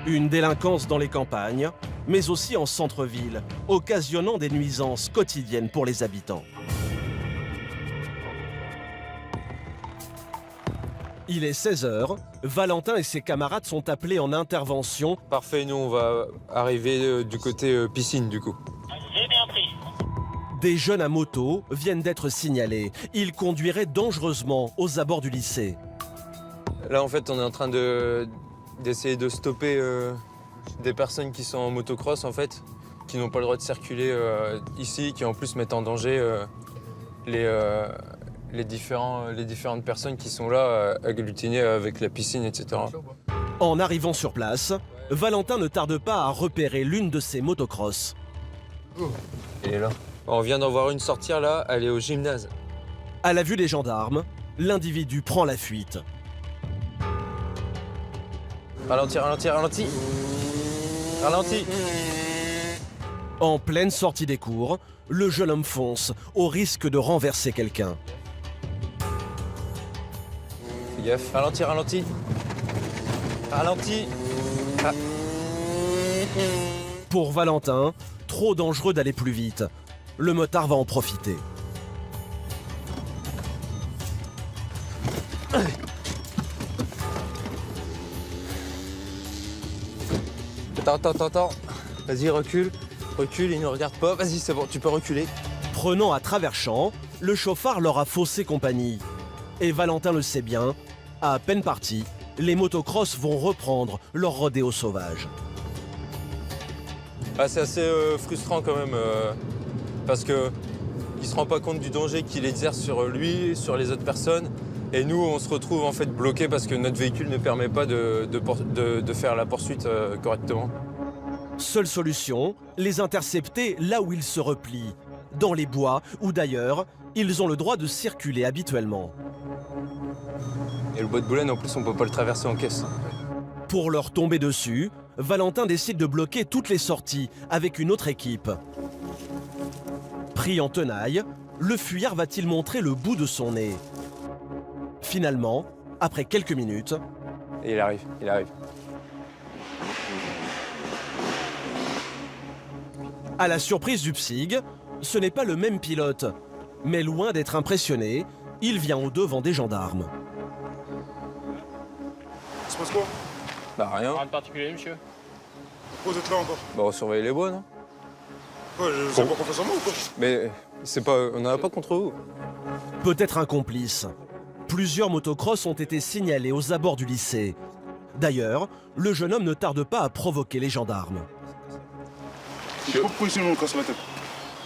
Une délinquance dans les campagnes, mais aussi en centre-ville, occasionnant des nuisances quotidiennes pour les habitants. Il est 16 h, Valentin et ses camarades sont appelés en intervention. Parfait, nous on va arriver du côté piscine du coup. J'ai bien pris. Des jeunes à moto viennent d'être signalés. Ils conduiraient dangereusement aux abords du lycée. Là en fait on est en train d'essayer de stopper des personnes qui sont en motocross en fait, qui n'ont pas le droit de circuler ici, qui en plus mettent en danger les différentes personnes qui sont là, agglutinées avec la piscine, etc. En arrivant sur place, Valentin ne tarde pas à repérer l'une de ces motocross. Elle est là. On vient d'en voir une sortir là, elle est au gymnase. À la vue des gendarmes, l'individu prend la fuite. Ralenti, ralenti, ralenti. Ralenti. En pleine sortie des cours, le jeune homme fonce, au risque de renverser quelqu'un. Fais gaffe. Ralenti, ralenti. Ralenti. Ah. Pour Valentin, trop dangereux d'aller plus vite. Le motard va en profiter. Attends. Vas-y, recule. Recule, il ne regarde pas. Vas-y, c'est bon, tu peux reculer. Prenant à travers champs, le chauffard leur a faussé compagnie. Et Valentin le sait bien, à peine partis, les motocross vont reprendre leur rodéo sauvage. Ah, c'est assez frustrant quand même, parce qu'il ne se rend pas compte du danger qu'il exerce sur lui, sur les autres personnes. Et nous, on se retrouve en fait bloqués parce que notre véhicule ne permet pas de faire la poursuite correctement. Seule solution, les intercepter là où ils se replient, dans les bois ou d'ailleurs, ils ont le droit de circuler habituellement. Et le bois de Boulogne, en plus, on ne peut pas le traverser en caisse. Pour leur tomber dessus, Valentin décide de bloquer toutes les sorties avec une autre équipe. Pris en tenaille, le fuyard va-t-il montrer le bout de son nez? Finalement, après quelques minutes... Et il arrive. À la surprise du PSIG, ce n'est pas le même pilote. Mais loin d'être impressionné, il vient au-devant des gendarmes. Ça se passe quoi? Bah rien. Rien de particulier, monsieur. Pourquoi vous êtes là encore? Bah on surveille les bois, non? Quoi, je sais pas qu'on fait ça moi ou quoi? Mais c'est pas, on n'en a pas contre vous. Peut-être un complice. Plusieurs motocross ont été signalés aux abords du lycée. D'ailleurs, le jeune homme ne tarde pas à provoquer les gendarmes. Je sais pas pourquoi ici on casse la tête.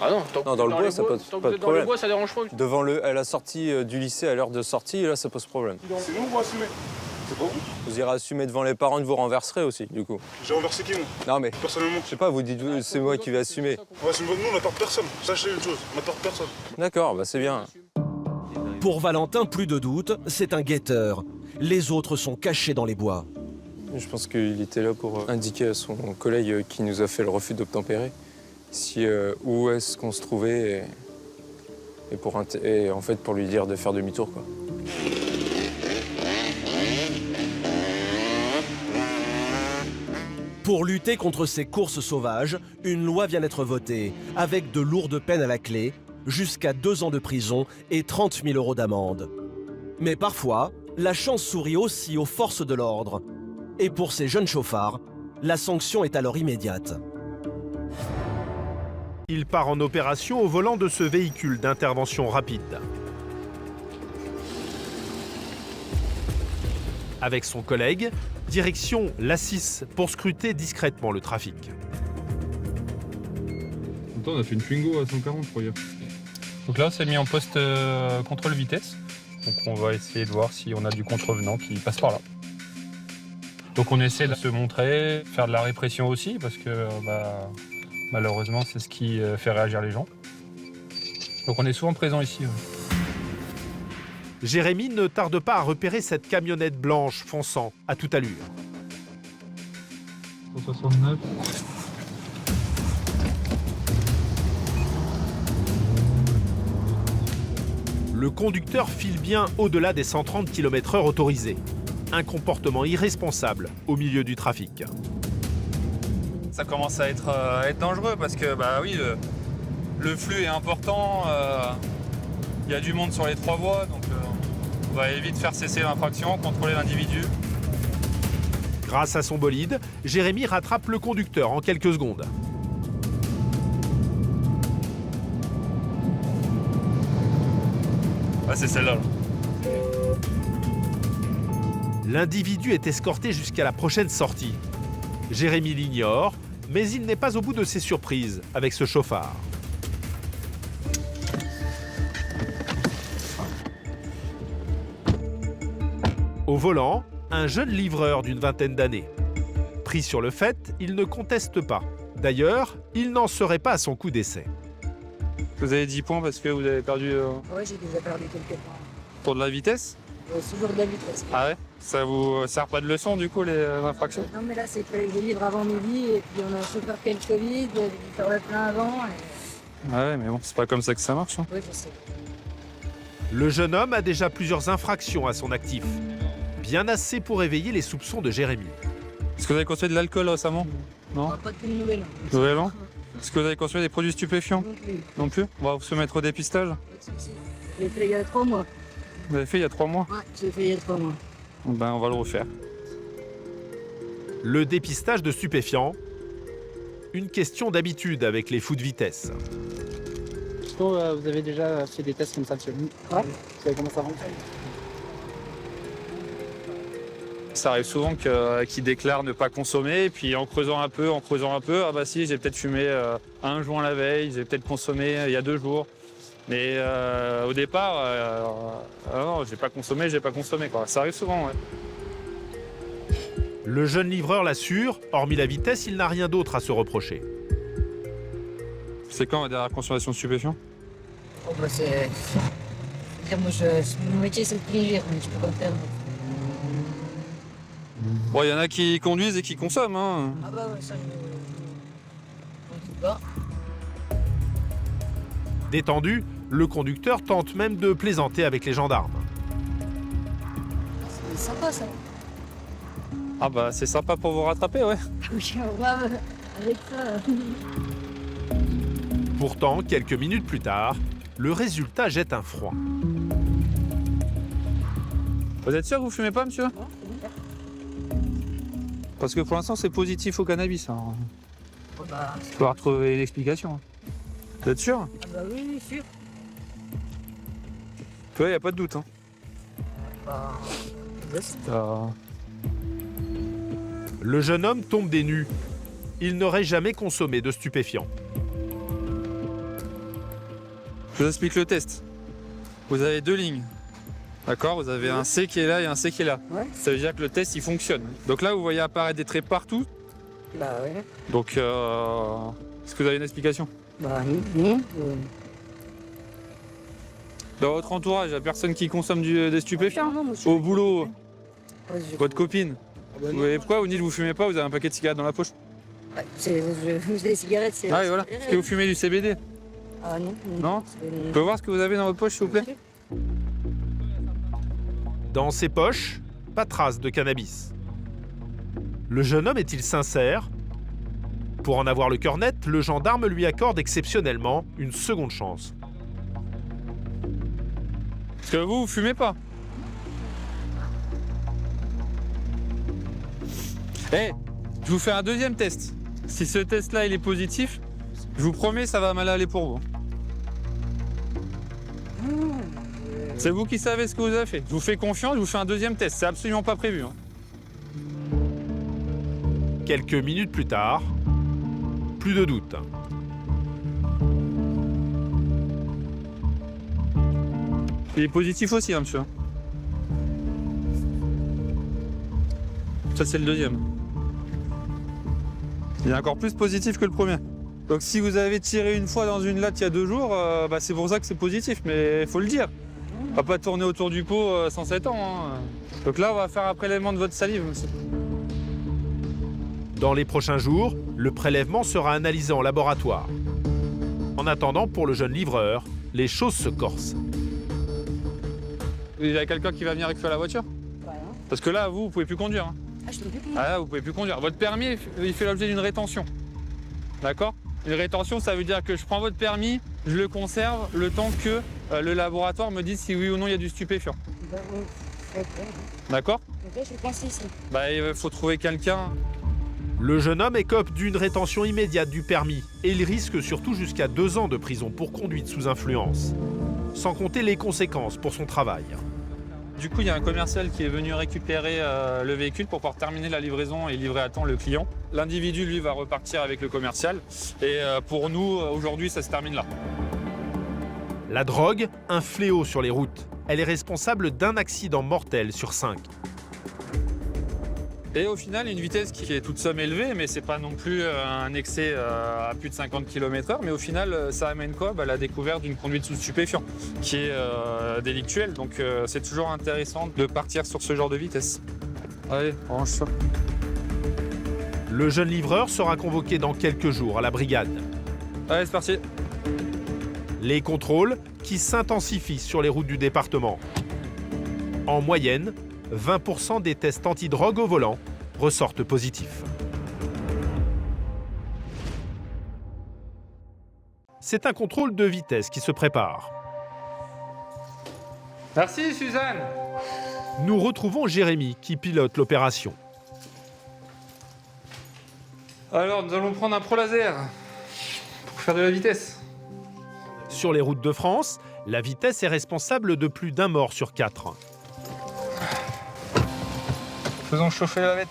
Ah non, Non, dans le bois, ça pose tant que pas vous de êtes dans le problème. bois, ça dérange pas. Devant à la sortie du lycée, à l'heure de sortie, là, ça pose problème. C'est nous, on va assumer. C'est pas vous? Vous irez assumer devant les parents de vous renverserez aussi, du coup. J'ai renversé qui, moi? Non, mais Personnellement. je sais pas, vous dites, c'est moi qui vais assumer. Ouais, c'est nous, on n'attend personne. Sachez une chose, on n'attend personne. D'accord, bah c'est bien. Pour Valentin, plus de doute, c'est un guetteur. Les autres sont cachés dans les bois. Je pense qu'il était là pour indiquer à son collègue qui nous a fait le refus d'obtempérer où est-ce qu'on se trouvait et en fait pour lui dire de faire demi-tour, quoi. Pour lutter contre ces courses sauvages, une loi vient d'être votée, avec de lourdes peines à la clé, jusqu'à 2 ans de prison et 30 000 € d'amende. Mais parfois, la chance sourit aussi aux forces de l'ordre. Et pour ces jeunes chauffards, la sanction est alors immédiate. Il part en opération au volant de ce véhicule d'intervention rapide. Avec son collègue, direction l'A6 pour scruter discrètement le trafic. Attends, on a fait une Twingo à 140, je crois, hier. Donc là, c'est mis en poste contrôle vitesse. Donc on va essayer de voir si on a du contrevenant qui passe par là. Donc on essaie de se montrer, faire de la répression aussi, parce que malheureusement, c'est ce qui fait réagir les gens. Donc on est souvent présent ici. Ouais. Jérémy ne tarde pas à repérer cette camionnette blanche fonçant à toute allure. 169. Le conducteur file bien au-delà des 130 km/h autorisés. Un comportement irresponsable au milieu du trafic. Ça commence à être dangereux parce que bah oui, le flux est important. Il y a du monde sur les 3 voies, donc on va vite faire cesser l'infraction, contrôler l'individu. Grâce à son bolide, Jérémy rattrape le conducteur en quelques secondes. Ah, c'est celle-là. Là. L'individu est escorté jusqu'à la prochaine sortie. Jérémy l'ignore, mais il n'est pas au bout de ses surprises avec ce chauffard. Au volant, un jeune livreur d'une vingtaine d'années. Pris sur le fait, il ne conteste pas. D'ailleurs, il n'en serait pas à son coup d'essai. Vous avez 10 points parce que vous avez perdu Ouais, j'ai déjà perdu quelques points. pour de la vitesse. Toujours de la vitesse. Ah ouais? Ça vous sert pas de leçon du coup les infractions? Non, mais là, c'est que je livre avant midi et puis on a un chauffeur qui a le Covid, j'ai dû faire le plein avant. Et... Ah ouais, mais bon, c'est pas comme ça que ça marche. Hein. Oui, je sais. Le jeune homme a déjà plusieurs infractions à son actif. Bien assez pour éveiller les soupçons de Jérémy. Est-ce que vous avez consommé de l'alcool récemment? Non? Pas de nouvelles. Nouvel an? Est-ce que vous avez consommé des produits stupéfiants? Non plus. Non plus? On va se mettre au dépistage. J'ai fait il y a 3 mois. Vous l'avez fait il y a 3 mois? Ouais, j'ai fait il y a 3 mois. Ben on va le refaire. Le dépistage de stupéfiants, une question d'habitude avec les fous de vitesse. Est-ce que vous avez déjà fait des tests comme ça, monsieur? Ouais. Vous savez comment ça fonctionne? Ça arrive souvent qu'ils déclarent ne pas consommer, puis en creusant un peu, ah bah si, j'ai peut-être fumé un joint la veille, j'ai peut-être consommé il y a 2 jours. Mais au départ, non, j'ai pas consommé quoi. Ça arrive souvent, ouais. Le jeune livreur l'assure, hormis la vitesse, il n'a rien d'autre à se reprocher. C'est quand la dernière consommation de stupéfiants? Oh, bah, c'est. Moi, mon métier, c'est de piger, mais je peux pas faire. Bon, il y en a qui conduisent et qui consomment, hein. Ah, bah, ouais, ça, je sais pas. Détendu, le conducteur tente même de plaisanter avec les gendarmes. C'est sympa, ça. Ah bah c'est sympa pour vous rattraper, ouais. Oui, on va avec ça. Pourtant, quelques minutes plus tard, le résultat jette un froid. Vous êtes sûr que vous fumez pas, monsieur? Parce que pour l'instant c'est positif au cannabis. Hein. Oh, bah, Il faut retrouver l'explication. Vous êtes sûr? ah bah oui, sûr. Ouais, y a pas de doute. Hein. Bah, yes. Le jeune homme tombe des nues. Il n'aurait jamais consommé de stupéfiants. Je vous explique le test. Vous avez 2 lignes. D'accord? Vous avez un C qui est là et un C qui est là. Ouais. Ça veut dire que le test il fonctionne. Donc là vous voyez apparaître des traits partout. Bah ouais. Donc est-ce que vous avez une explication? Bah non. Dans votre entourage, il n'y a personne qui consomme des stupéfiants? Non, monsieur. Au boulot, Ouais, votre copine? Vous voyez pourquoi vous dites que vous fumez pas, vous avez un paquet de cigarettes dans la poche? Ouais, les cigarettes, c'est. Ah oui, voilà. Est-ce que vous fumez du CBD? Ah non. Non? C'est- On peut voir ce que vous avez dans votre poche, s'il vous plaît? Dans ses poches, pas trace de cannabis. Le jeune homme est-il sincère? Pour en avoir le cœur net, le gendarme lui accorde exceptionnellement une seconde chance. Parce que vous fumez pas. Eh, je vous fais un deuxième test. Si ce test-là il est positif, je vous promets ça va mal aller pour vous. C'est vous qui savez ce que vous avez fait. Je vous fais confiance, je vous fais un deuxième test. C'est absolument pas prévu. Hein. Quelques minutes plus tard, plus de doute. Il est positif aussi, hein, monsieur. Ça, c'est le deuxième. Il est encore plus positif que le premier. Donc si vous avez tiré une fois dans une latte il y a 2 jours, bah, c'est pour ça que c'est positif, mais il faut le dire. On va pas tourner autour du pot 107 ans. Hein. Donc là, on va faire un prélèvement de votre salive, monsieur. Dans les prochains jours, le prélèvement sera analysé en laboratoire. En attendant, pour le jeune livreur, les choses se corsent. Il y a quelqu'un qui va venir récupérer la voiture? Ouais, hein. Parce que là, vous pouvez plus conduire. Hein. Ah, je peux plus. Ah là, vous pouvez plus conduire. Votre permis, il fait l'objet d'une rétention. D'accord? Une rétention, ça veut dire que je prends votre permis, je le conserve le temps que le laboratoire me dise si oui ou non il y a du stupéfiant. Bah, ok. D'accord? Ok, je suis coincé ici. Bah, il faut trouver quelqu'un. Le jeune homme écope d'une rétention immédiate du permis et il risque surtout jusqu'à 2 ans de prison pour conduite sous influence. Sans compter les conséquences pour son travail. Du coup, il y a un commercial qui est venu récupérer le véhicule pour pouvoir terminer la livraison et livrer à temps le client. L'individu, lui, va repartir avec le commercial. Et pour nous, aujourd'hui, ça se termine là. La drogue, un fléau sur les routes. Elle est responsable d'un accident mortel sur 5. Et au final, une vitesse qui est toute somme élevée, mais c'est pas non plus un excès à plus de 50 km/h. Mais au final, ça amène quoi? La découverte d'une conduite sous stupéfiant, qui est délictuelle. Donc c'est toujours intéressant de partir sur ce genre de vitesse. Allez, range ça. Le jeune livreur sera convoqué dans quelques jours à la brigade. Allez, c'est parti. Les contrôles qui s'intensifient sur les routes du département. En moyenne, 20% des tests antidrogue au volant ressortent positifs. C'est un contrôle de vitesse qui se prépare. Merci, Suzanne. Nous retrouvons Jérémy qui pilote l'opération. Alors, nous allons prendre un Pro Laser pour faire de la vitesse. Sur les routes de France, la vitesse est responsable de plus d'un mort sur 4. Faisons chauffer la bête.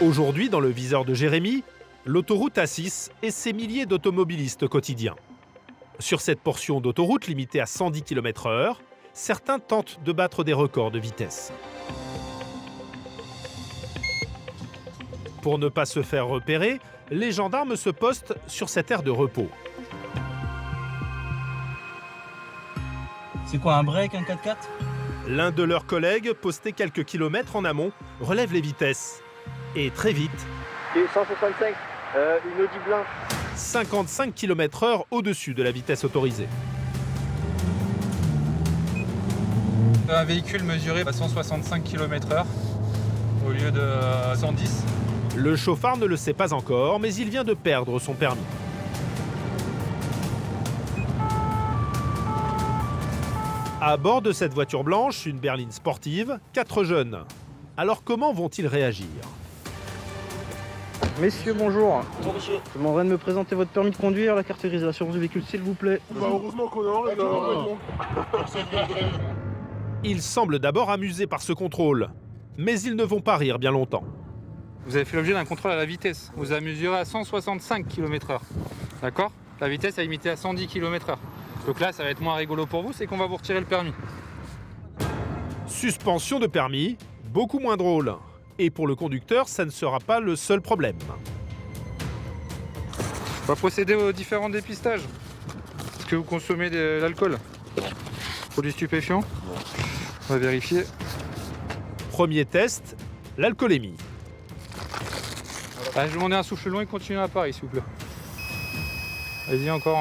Aujourd'hui, dans le viseur de Jérémy, l'autoroute A6 et ses milliers d'automobilistes quotidiens. Sur cette portion d'autoroute limitée à 110 km/h, certains tentent de battre des records de vitesse. Pour ne pas se faire repérer, les gendarmes se postent sur cette aire de repos. C'est quoi, un break, un 4x4? L'un de leurs collègues, posté quelques kilomètres en amont, relève les vitesses. Et très vite, 165, une Audi blanche. 55 km/h au-dessus de la vitesse autorisée. Un véhicule mesuré à 165 km/h au lieu de 110. Le chauffard ne le sait pas encore, mais il vient de perdre son permis. À bord de cette voiture blanche, une berline sportive, 4 jeunes. Alors comment vont-ils réagir? Messieurs, bonjour. Bonjour, monsieur. Je vous demanderai de me présenter votre permis de conduire, la carte grise de l'assurance du véhicule, s'il vous plaît. Bah, heureusement qu'on est en règle. Ils semblent d'abord amusés par ce contrôle, mais ils ne vont pas rire bien longtemps. Vous avez fait l'objet d'un contrôle à la vitesse. Vous avez mesuré à 165 km/h. D'accord? La vitesse est limitée à 110 km/h. Donc là, ça va être moins rigolo pour vous, c'est qu'on va vous retirer le permis. Suspension de permis, beaucoup moins drôle. Et pour le conducteur, ça ne sera pas le seul problème. On va procéder aux différents dépistages. Est-ce que vous consommez de l'alcool? Produit stupéfiant? On va vérifier. Premier test, l'alcoolémie. Ah, je vais demander un souffle long et continuez à Paris, s'il vous plaît. Allez-y, encore.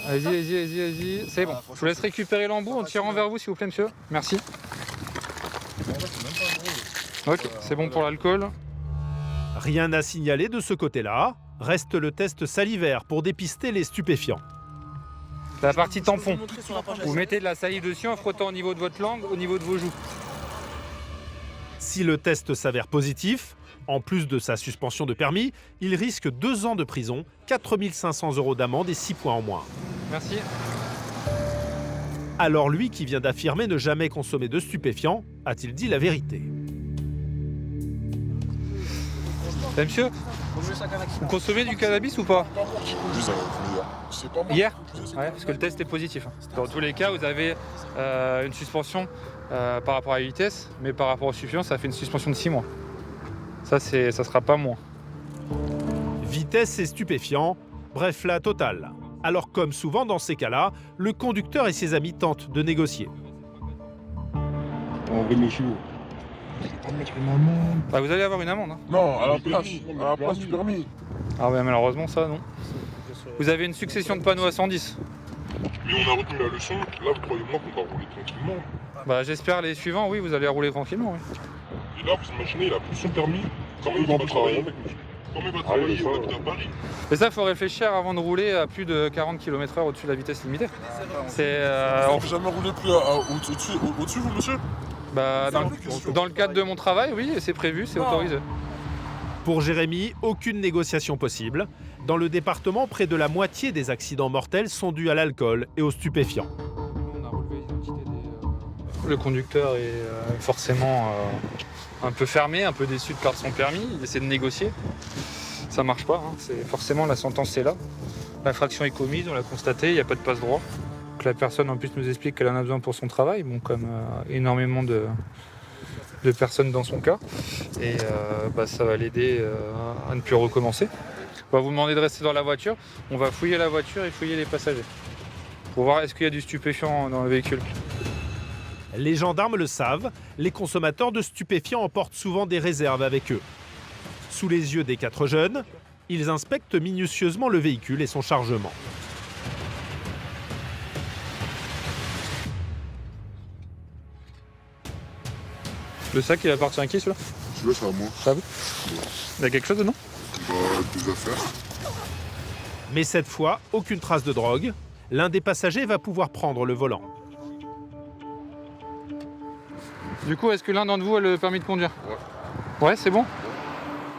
Allez-y. C'est bon. Je vous laisse récupérer l'embout en tirant vers vous, s'il vous plaît, monsieur. Merci. Ok, c'est bon pour l'alcool. Rien à signaler de ce côté-là. Reste le test salivaire pour dépister les stupéfiants. La partie tampon. Vous mettez de la salive dessus en frottant au niveau de votre langue, au niveau de vos joues. Si le test s'avère positif, en plus de sa suspension de permis, il risque 2 ans de prison, 4 500 € d'amende et 6 points en moins. Merci. Alors lui qui vient d'affirmer ne jamais consommer de stupéfiants, a-t-il dit la vérité? Monsieur, vous consommez du cannabis ou pas? Hier? Ouais, parce que le test est positif. Dans tous les cas, vous avez une suspension par rapport à la vitesse, mais par rapport au stupéfiant, ça fait une suspension de 6 mois. Ça sera pas moins. Vitesse et stupéfiants, bref la totale. Alors comme souvent dans ces cas-là, le conducteur et ses amis tentent de négocier. On veut monsieur. Bah, vous allez avoir une amende. Hein. Non, à la place du permis. Ah ouais, malheureusement ça non. Vous avez une succession de panneaux à 110. Mais on a retenu la leçon. Là, vous croyez-moi qu'on va rouler tranquillement. Bah j'espère les suivants, oui, vous allez rouler tranquillement. Oui. Et là, vous imaginez, il a plus son permis. Comment il va travailler avec nous? Comment il va travailler? On habite à Paris. Mais ça, il faut réfléchir avant de rouler à plus de 40 km/h au-dessus de la vitesse limitée. C'est... Vous n'avez jamais roulé plus au-dessus, vous, monsieur? Bah, dans le cadre de mon travail, oui, c'est prévu, c'est autorisé. Pour Jérémy, aucune négociation possible. Dans le département, près de la moitié des accidents mortels sont dus à l'alcool et aux stupéfiants. On a relevé l'identité des... Le conducteur est forcément un peu fermé, un peu déçu de perdre son permis. Il essaie de négocier. Ça marche pas. Hein. Forcément, la sentence est là. L'infraction est commise, on l'a constaté, il n'y a pas de passe-droit. Donc, la personne en plus nous explique qu'elle en a besoin pour son travail, bon, comme énormément de personnes dans son cas. Et ça va l'aider à ne plus recommencer. On va vous demander de rester dans la voiture. On va fouiller la voiture et fouiller les passagers pour voir est-ce qu'il y a du stupéfiant dans le véhicule. Les gendarmes le savent, les consommateurs de stupéfiants emportent souvent des réserves avec eux. Sous les yeux des 4 jeunes, ils inspectent minutieusement le véhicule et son chargement. Le sac, il appartient à qui, celui-là? Celui-là, c'est à moi. Ça va? Il y a quelque chose dedans? Des affaires. Mais cette fois, aucune trace de drogue. L'un des passagers va pouvoir prendre le volant. Du coup, est-ce que l'un d'entre vous a le permis de conduire? Ouais. Ouais, c'est bon?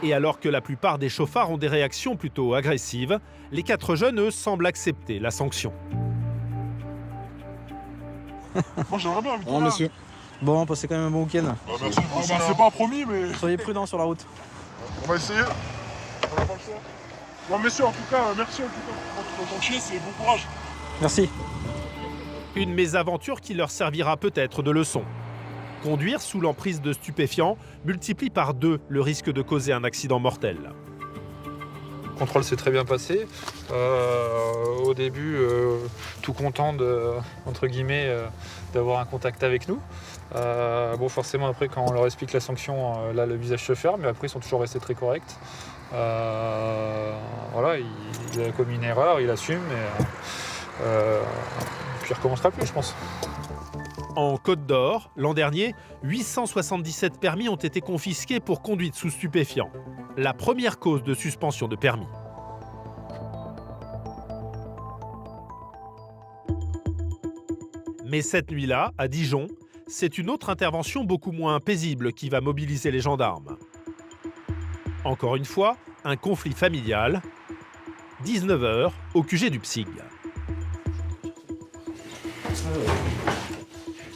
Et alors que la plupart des chauffards ont des réactions plutôt agressives, les 4 jeunes, eux, semblent accepter la sanction. Moi, j'aimerais bien inviter. Bon, monsieur. Bon, passez quand même un bon week-end. Merci. C'est pas promis, mais Soyez prudents sur la route. on va essayer. On n'a pas le choix. Bon, messieurs, en tout cas, merci en tout cas pour votre gentillesse et bon courage. Merci. Une mésaventure qui leur servira peut-être de leçon. Conduire sous l'emprise de stupéfiants multiplie par 2 le risque de causer un accident mortel. Le contrôle s'est très bien passé. Au début, tout content entre guillemets, d'avoir un contact avec nous. Forcément, après, quand on leur explique la sanction, là, le visage se ferme, mais après, ils sont toujours restés très corrects. Voilà, il a commis une erreur, il assume, et puis il recommencera plus, je pense. En Côte d'Or, l'an dernier, 877 permis ont été confisqués pour conduite sous stupéfiants. La première cause de suspension de permis. Mais cette nuit-là, à Dijon, c'est une autre intervention beaucoup moins paisible qui va mobiliser les gendarmes. Encore une fois, un conflit familial. 19h au QG du PSIG.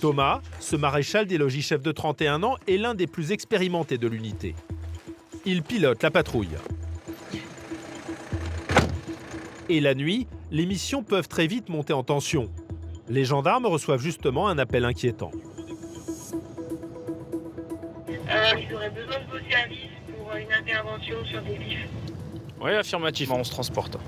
Thomas, ce maréchal des logis chef de 31 ans, est l'un des plus expérimentés de l'unité. Il pilote la patrouille. Et la nuit, les missions peuvent très vite monter en tension. Les gendarmes reçoivent justement un appel inquiétant. J'aurais besoin de vos services pour une intervention sur des vifs. Oui, affirmatif, on se transporte.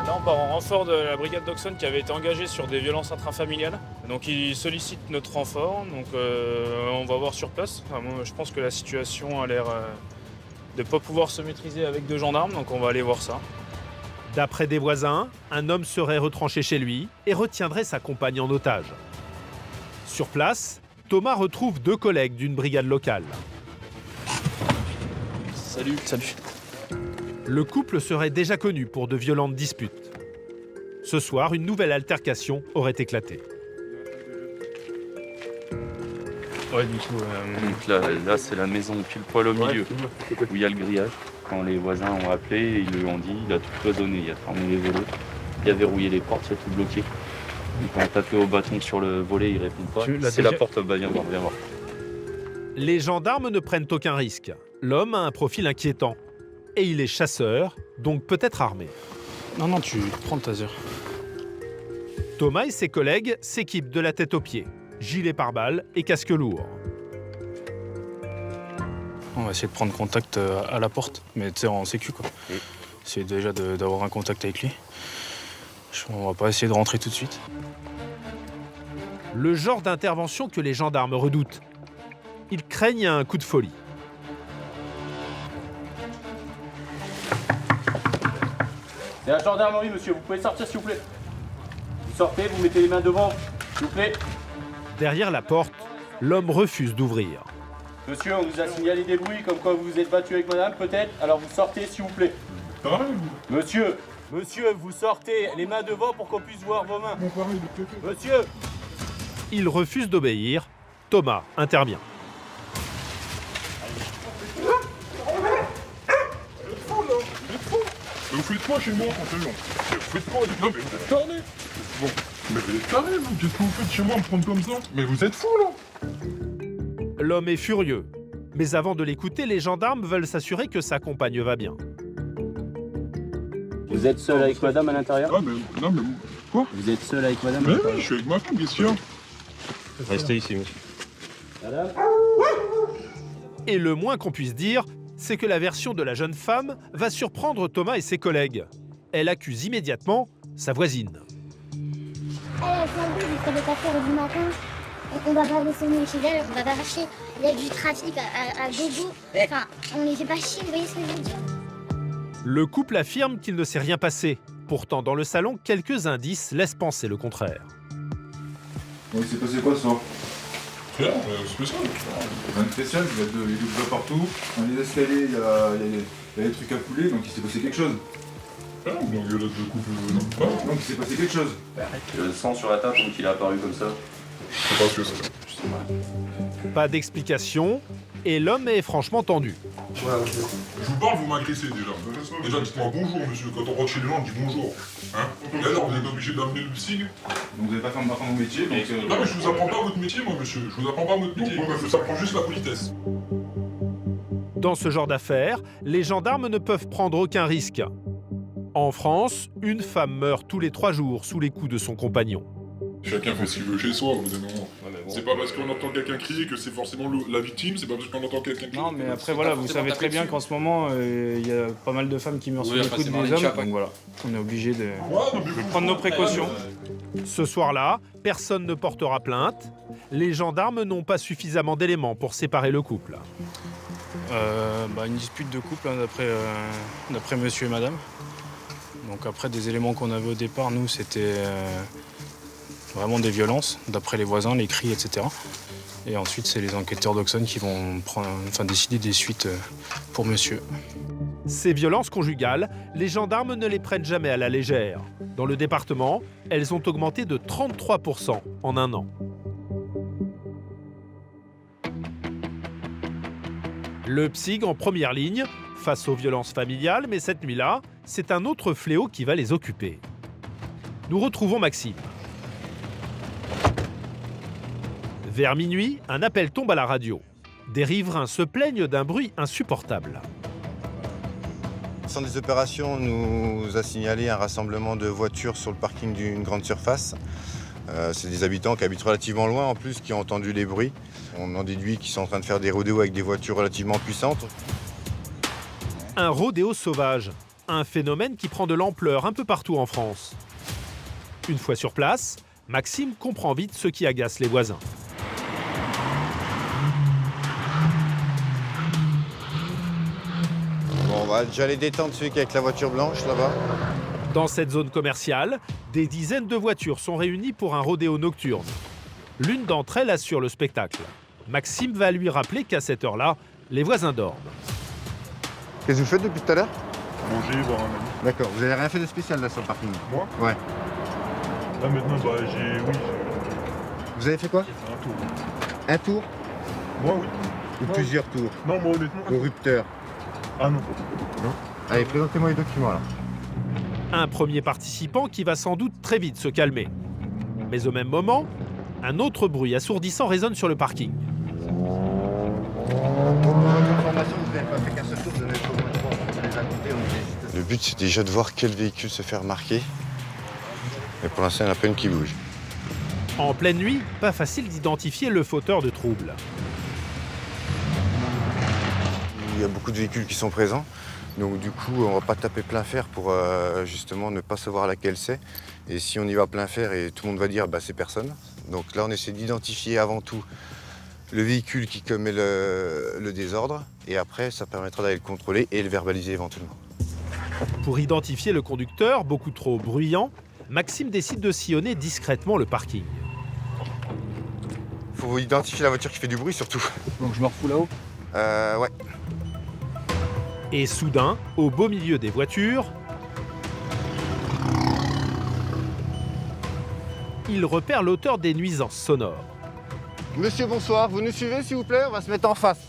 Là, on part en renfort de la brigade d'Auxonne qui avait été engagée sur des violences intrafamiliales. Donc, ils sollicitent notre renfort. Donc, on va voir sur place. Enfin, moi, je pense que la situation a l'air de ne pas pouvoir se maîtriser avec 2 gendarmes. Donc, on va aller voir ça. D'après des voisins, un homme serait retranché chez lui et retiendrait sa compagne en otage. Sur place, Thomas retrouve 2 collègues d'une brigade locale. Salut. Salut. Le couple serait déjà connu pour de violentes disputes. Ce soir, une nouvelle altercation aurait éclaté. Ouais, du coup... Donc là c'est la maison pile poil au milieu, où il y a le grillage. Quand les voisins ont appelé, ils lui ont dit, il a tout cloisonné, il a fermé les volets, il a verrouillé les portes, il a tout bloqué. Donc on a tapé au bâton sur le volet, il répond pas. C'est la porte, viens voir, viens voir. Les gendarmes ne prennent aucun risque. L'homme a un profil inquiétant. Et il est chasseur, donc peut-être armé. Non, tu prends le taser. Thomas et ses collègues s'équipent de la tête aux pieds. Gilet pare-balles et casque lourd. On va essayer de prendre contact à la porte, mais tu sais, en sécu, quoi. Essayer déjà d'avoir un contact avec lui. On va pas essayer de rentrer tout de suite. Le genre d'intervention que les gendarmes redoutent. Ils craignent un coup de folie. C'est la gendarmerie, monsieur. Vous pouvez sortir, s'il vous plaît. Vous sortez, vous mettez les mains devant, s'il vous plaît. Derrière la porte, l'homme refuse d'ouvrir. Monsieur, on vous a signalé des bruits comme quoi vous vous êtes battu avec madame, peut-être. Alors vous sortez, s'il vous plaît. Monsieur, vous sortez, les mains devant pour qu'on puisse voir vos mains. Monsieur. Il refuse d'obéir. Thomas intervient. Mais vous faites quoi chez moi, Panthéon? Vous faites quoi? Non, mais vous êtes tarnés. Bon, mais vous êtes tarnés, vous. Qu'est-ce que vous faites chez moi, me prendre comme ça? Mais vous êtes fous, là. L'homme est furieux. Mais avant de l'écouter, les gendarmes veulent s'assurer que sa compagne va bien. Vous êtes seul avec madame à l'intérieur? Ah, mais non, mais quoi? Vous êtes seul avec madame? Mais oui, je suis avec ma femme, qu'est-ce qu'il y a? Restez ici, monsieur. Madame? Et le moins qu'on puisse dire, c'est que la version de la jeune femme va surprendre Thomas et ses collègues. Elle accuse immédiatement sa voisine. Jusqu'à 4h du matin, on va pas descendre chez elle, on va pas marcher. Il y a du trafic à gogo. Enfin, on les fait pas chier, vous voyez ce que je veux dire? Le couple affirme qu'il ne s'est rien passé. Pourtant, dans le salon, quelques indices laissent penser le contraire. Il s'est passé quoi ce soir? Rien, spécial. Rien de spécial, il y a du bois partout. Dans les escaliers, il y a des trucs à couler, donc il s'est passé quelque chose. Ah, donc il y a de coupe. Donc il s'est passé quelque chose. Le sang sur la table, donc il est apparu comme ça. Je sais pas ce que c'est. Pas d'explication, et l'homme est franchement tendu. Je vous parle, vous m'agressez déjà. Déjà, dites-moi bonjour, monsieur. Quand on rentre chez les gens, on dit bonjour. Hein? Et alors, vous êtes obligé d'amener le psy? Donc vous n'avez pas fait apprendre mon métier, donc... Non, mais je vous apprends pas votre métier, moi, monsieur. Je vous apprends pas votre métier. Je vous apprends juste la politesse. Dans ce genre d'affaires, les gendarmes ne peuvent prendre aucun risque. En France, une femme meurt tous les 3 jours sous les coups de son compagnon. Chacun fait ce qu'il veut chez soi, au bout d'un moment. C'est pas parce qu'on entend quelqu'un crier que c'est forcément la victime, c'est pas parce qu'on entend quelqu'un crier. Non, mais après, voilà, vous savez très bien qu'en ce moment, il y a pas mal de femmes qui meurent sous les coups des hommes. Donc voilà, on est obligé de prendre nos précautions. Ce soir-là, personne ne portera plainte. Les gendarmes n'ont pas suffisamment d'éléments pour séparer le couple. Une dispute de couple, hein, d'après monsieur et madame. Donc après, des éléments qu'on avait au départ, nous, c'était vraiment des violences, d'après les voisins, les cris, etc. Et ensuite, c'est les enquêteurs d'Auxonne qui vont décider des suites pour monsieur. Ces violences conjugales, les gendarmes ne les prennent jamais à la légère. Dans le département, elles ont augmenté de 33% en un an. Le PSIG en première ligne face aux violences familiales, mais cette nuit-là, c'est un autre fléau qui va les occuper. Nous retrouvons Maxime. Vers minuit, un appel tombe à la radio. Des riverains se plaignent d'un bruit insupportable. Le centre des opérations nous a signalé un rassemblement de voitures sur le parking d'une grande surface. C'est des habitants qui habitent relativement loin en plus, qui ont entendu les bruits. On en déduit qu'ils sont en train de faire des rodéos avec des voitures relativement puissantes. Un rodéo sauvage, un phénomène qui prend de l'ampleur un peu partout en France. Une fois sur place, Maxime comprend vite ce qui agace les voisins. Bon, on va déjà les détendre, celui qui est avec la voiture blanche là-bas. Dans cette zone commerciale, des dizaines de voitures sont réunies pour un rodéo nocturne. L'une d'entre elles assure le spectacle. Maxime va lui rappeler qu'à cette heure-là, les voisins dorment. Qu'est-ce que vous faites depuis tout à l'heure? Manger, voir un ami. D'accord, vous avez rien fait de spécial là sur le parking? Moi? Ouais. Là maintenant, oui. Vous avez fait quoi? Un tour. Un tour? Moi, oui. Ou plusieurs tours? Non, moi honnêtement. Au rupteur? Ah non. Non. Allez, présentez-moi les documents là. Un premier participant qui va sans doute très vite se calmer. Mais au même moment, un autre bruit assourdissant résonne sur le parking. Le but, c'est déjà de voir quel véhicule se fait remarquer. Mais pour l'instant, il y en a pas une qui bouge. En pleine nuit, pas facile d'identifier le fauteur de troubles. Il y a beaucoup de véhicules qui sont présents. Donc du coup, on va pas taper plein fer pour justement ne pas savoir laquelle c'est. Et si on y va plein fer et tout le monde va dire c'est personne. Donc là, on essaie d'identifier avant tout le véhicule qui commet le désordre. Et après, ça permettra d'aller le contrôler et le verbaliser éventuellement. Pour identifier le conducteur, beaucoup trop bruyant, Maxime décide de sillonner discrètement le parking. Faut identifier la voiture qui fait du bruit surtout. Donc je me refous là-haut? Ouais. Et soudain, au beau milieu des voitures, il repère l'auteur des nuisances sonores. Monsieur, bonsoir, vous nous suivez s'il vous plaît? On va se mettre en face.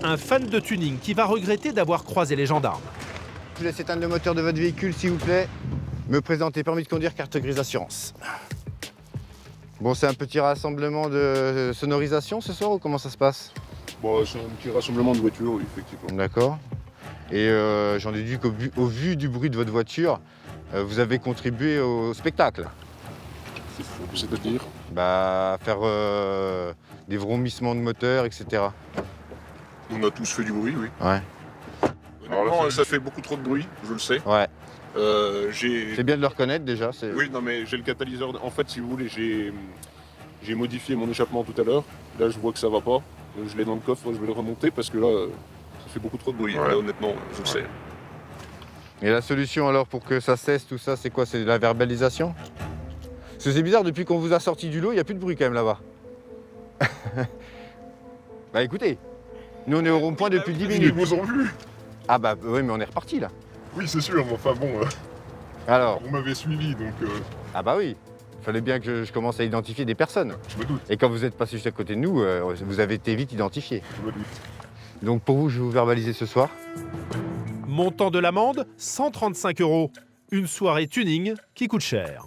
Un fan de tuning qui va regretter d'avoir croisé les gendarmes. Je vous laisse éteindre le moteur de votre véhicule s'il vous plaît. Me présenter, permis de conduire, carte grise assurance. Bon, c'est un petit rassemblement de sonorisation ce soir ou comment ça se passe? Bon, c'est un petit rassemblement de voitures, oui, effectivement. D'accord. Et j'en déduis qu'au vu du bruit de votre voiture, vous avez contribué au spectacle. C'est-à-dire? Bah, faire des vrombissements de moteur, etc. On a tous fait du bruit, oui. Ouais. Alors là, ça fait beaucoup trop de bruit, je le sais. Ouais. J'ai... C'est bien de le reconnaître déjà. Oui, non mais j'ai le catalyseur. En fait, si vous voulez, j'ai modifié mon échappement tout à l'heure. Là, je vois que ça va pas. Je l'ai dans le coffre, je vais le remonter parce que là, ça fait beaucoup trop de bruit. Ouais. Là, honnêtement, je le sais. Et la solution alors pour que ça cesse tout ça, c'est quoi? C'est la verbalisation? Parce que c'est bizarre, depuis qu'on vous a sorti du lot, il n'y a plus de bruit quand même là-bas. Bah écoutez, nous on est au rond-point depuis 10 minutes. Ils vous ont vu? Ah bah oui, mais on est reparti là. Oui, c'est sûr, mais enfin bon... Alors? Vous m'avez suivi, donc... Ah bah oui, il fallait bien que je commence à identifier des personnes. Je me doute. Et quand vous êtes passé juste à côté de nous, vous avez été vite identifié. Je me doute. Donc pour vous, je vais vous verbaliser ce soir. Montant de l'amende, 135 €. Une soirée tuning qui coûte cher.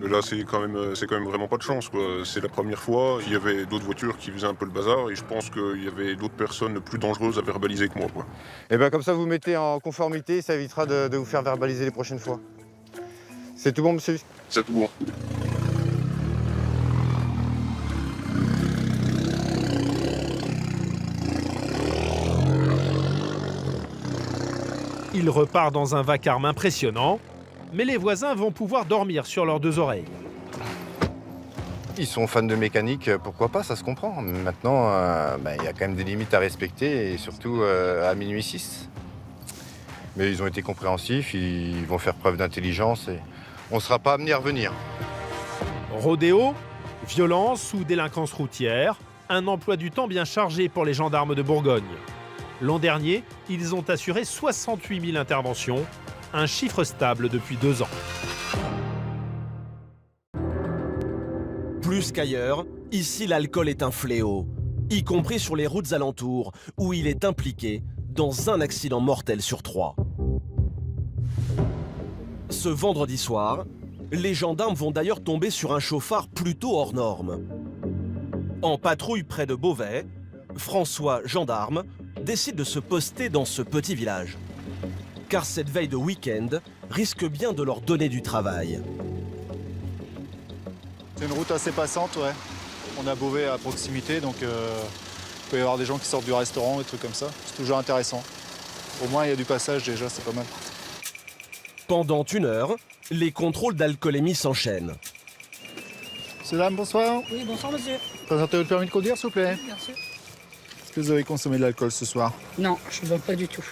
Là, c'est quand même vraiment pas de chance, quoi. C'est la première fois. Il y avait d'autres voitures qui faisaient un peu le bazar et je pense qu'il y avait d'autres personnes plus dangereuses à verbaliser que moi, quoi. Et bien comme ça, vous mettez en conformité, ça évitera de vous faire verbaliser les prochaines fois. C'est tout bon, monsieur? C'est tout bon. Il repart dans un vacarme impressionnant, mais les voisins vont pouvoir dormir sur leurs deux oreilles. Ils sont fans de mécanique, pourquoi pas, ça se comprend. Maintenant, il y a quand même des limites à respecter, et surtout à minuit 6. Mais ils ont été compréhensifs, ils vont faire preuve d'intelligence, et on ne sera pas amené à revenir. Rodéo, violence ou délinquance routière, un emploi du temps bien chargé pour les gendarmes de Bourgogne. L'an dernier, ils ont assuré 68 000 interventions, un chiffre stable depuis 2 ans. Plus qu'ailleurs, ici l'alcool est un fléau, y compris sur les routes alentours, où il est impliqué dans un accident mortel sur 3. Ce vendredi soir, les gendarmes vont d'ailleurs tomber sur un chauffard plutôt hors norme. En patrouille près de Beauvais, François, gendarme, décide de se poster dans ce petit village. Car cette veille de week-end risque bien de leur donner du travail. C'est une route assez passante, ouais. On a Beauvais à proximité, donc il peut y avoir des gens qui sortent du restaurant, des trucs comme ça. C'est toujours intéressant. Au moins, il y a du passage déjà, c'est pas mal. Pendant 1 heure, les contrôles d'alcoolémie s'enchaînent. Monsieur, dame, bonsoir. Oui, bonsoir monsieur. Présentez votre permis de conduire, s'il vous plaît. Bien sûr. Est-ce que vous avez consommé de l'alcool ce soir? Non, je ne bois pas du tout.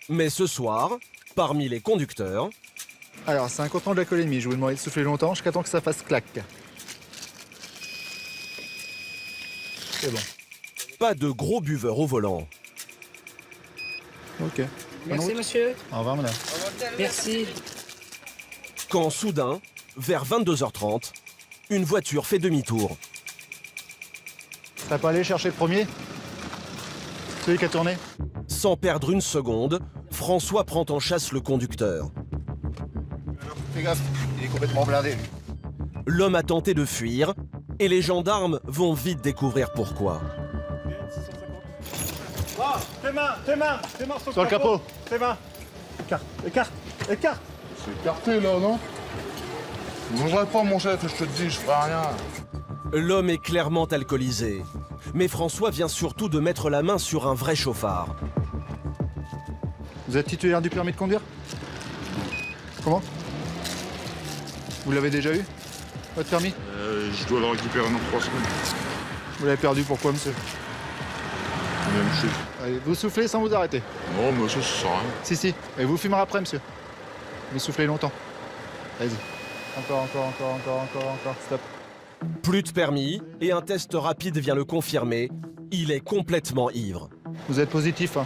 Mais ce soir, parmi les conducteurs... Alors, c'est un contrôle d'alcoolémie. Je vous demande de souffler longtemps jusqu'à temps que ça fasse clac. C'est bon. Pas de gros buveurs au volant. Ok. Merci monsieur. Au revoir, madame. Merci. Quand soudain, vers 22h30, une voiture fait demi-tour. T'as pas allé chercher le premier? Celui qui a tourné? Sans perdre une seconde, François prend en chasse le conducteur. Fais gaffe, il est complètement blindé, lui. L'homme a tenté de fuir et les gendarmes vont vite découvrir pourquoi. Ah, tes mains Sur le capot. Tes mains. Écarte. C'est écarté là, non? Je bougerai pas, mon chef, je te dis, je ferai rien. L'homme est clairement alcoolisé. Mais François vient surtout de mettre la main sur un vrai chauffard. Vous êtes titulaire du permis de conduire? Comment? Vous l'avez déjà eu? Votre permis? Je dois le récupérer dans 3 semaines. Vous l'avez perdu, pourquoi, monsieur? Même chose. Allez, vous soufflez sans vous arrêter. Non, monsieur, ça sert à rien. Si. Et vous fumerez après, monsieur. Vous soufflez longtemps. Vas-y. Encore. Stop. Plus de permis et un test rapide vient le confirmer. Il est complètement ivre. Vous êtes positif, hein?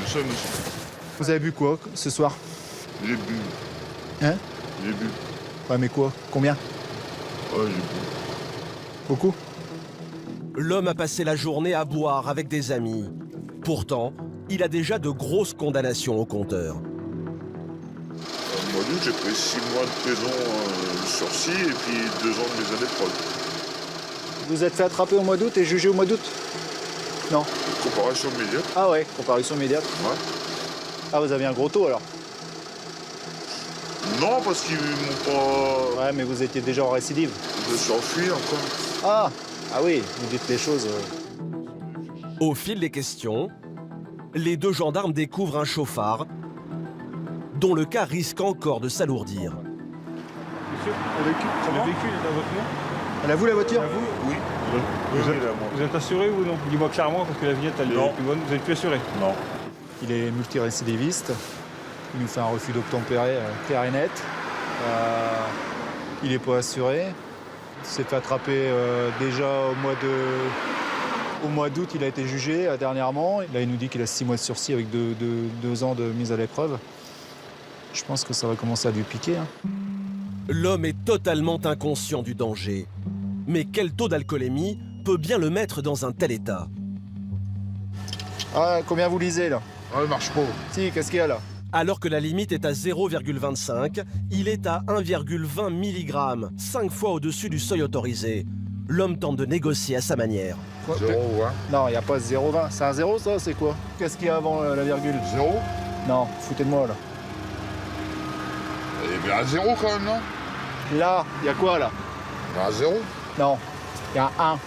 Monsieur. Vous avez bu quoi ce soir? J'ai bu. Hein? J'ai bu. Ouais, mais quoi? Combien? Ouais, j'ai bu. Beaucoup? L'homme a passé la journée à boire avec des amis. Pourtant, il a déjà de grosses condamnations au compteur. Au mois d'août, j'ai pris 6 mois de prison sursis et puis 2 ans de mes années de prod. Vous êtes fait attraper au mois d'août et jugé au mois d'août? Non. Comparution immédiate. Ah ouais, comparution immédiate. Ouais. Ah, vous avez un gros taux alors? Non, parce qu'ils m'ont pas... Ouais, mais vous étiez déjà en récidive. Je me suis enfui encore. Ah oui, vous dites les choses. Au fil des questions, les deux gendarmes découvrent un chauffard dont le cas risque encore de s'alourdir. Monsieur, le véhicule est à votre nom? Elle a vous la voiture? À vous? Oui. Vous êtes assuré ou non? Dis-moi clairement parce que la vignette elle est plus bonne. Vous êtes plus assuré? Non. Il est multirécidiviste. Il nous fait un refus d'obtempérer clair et net. Il n'est pas assuré. Il s'est fait attraper déjà au mois d'août. Il a été jugé dernièrement. Là, il nous dit qu'il a 6 mois de sursis avec 2 ans de mise à l'épreuve. Je pense que ça va commencer à lui piquer. Hein. L'homme est totalement inconscient du danger. Mais quel taux d'alcoolémie peut bien le mettre dans un tel état? Ah, combien vous lisez là? Ah, il marche pas. Si, qu'est-ce qu'il y a là? Alors que la limite est à 0,25, il est à 1,20 mg, 5 fois au-dessus du seuil autorisé. L'homme tente de négocier à sa manière. 0, ouais. Non, il n'y a pas 0,20. C'est un 0 ça, c'est quoi? Qu'est-ce qu'il y a avant la virgule? 0? Non, foutez de moi là. Il y a un 0 quand même, non? Là, il y a quoi là? Il y a un 0? Non, il y a un 1.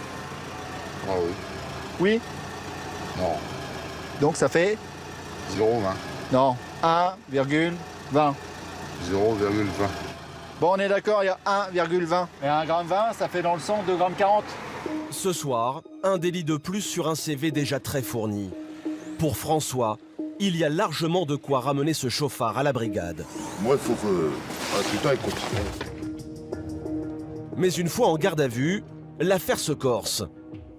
Ah oui. Oui? Non. Donc ça fait? 0,20. Non, 1,20. 0,20. Bon, on est d'accord, il y a 1,20. Et 1,20 g, ça fait dans le sang 2,40 g. Ce soir, un délit de plus sur un CV déjà très fourni. Pour François, il y a largement de quoi ramener ce chauffard à la brigade. Moi, il faut que... Ah, putain, il continue. Mais une fois en garde à vue, l'affaire se corse.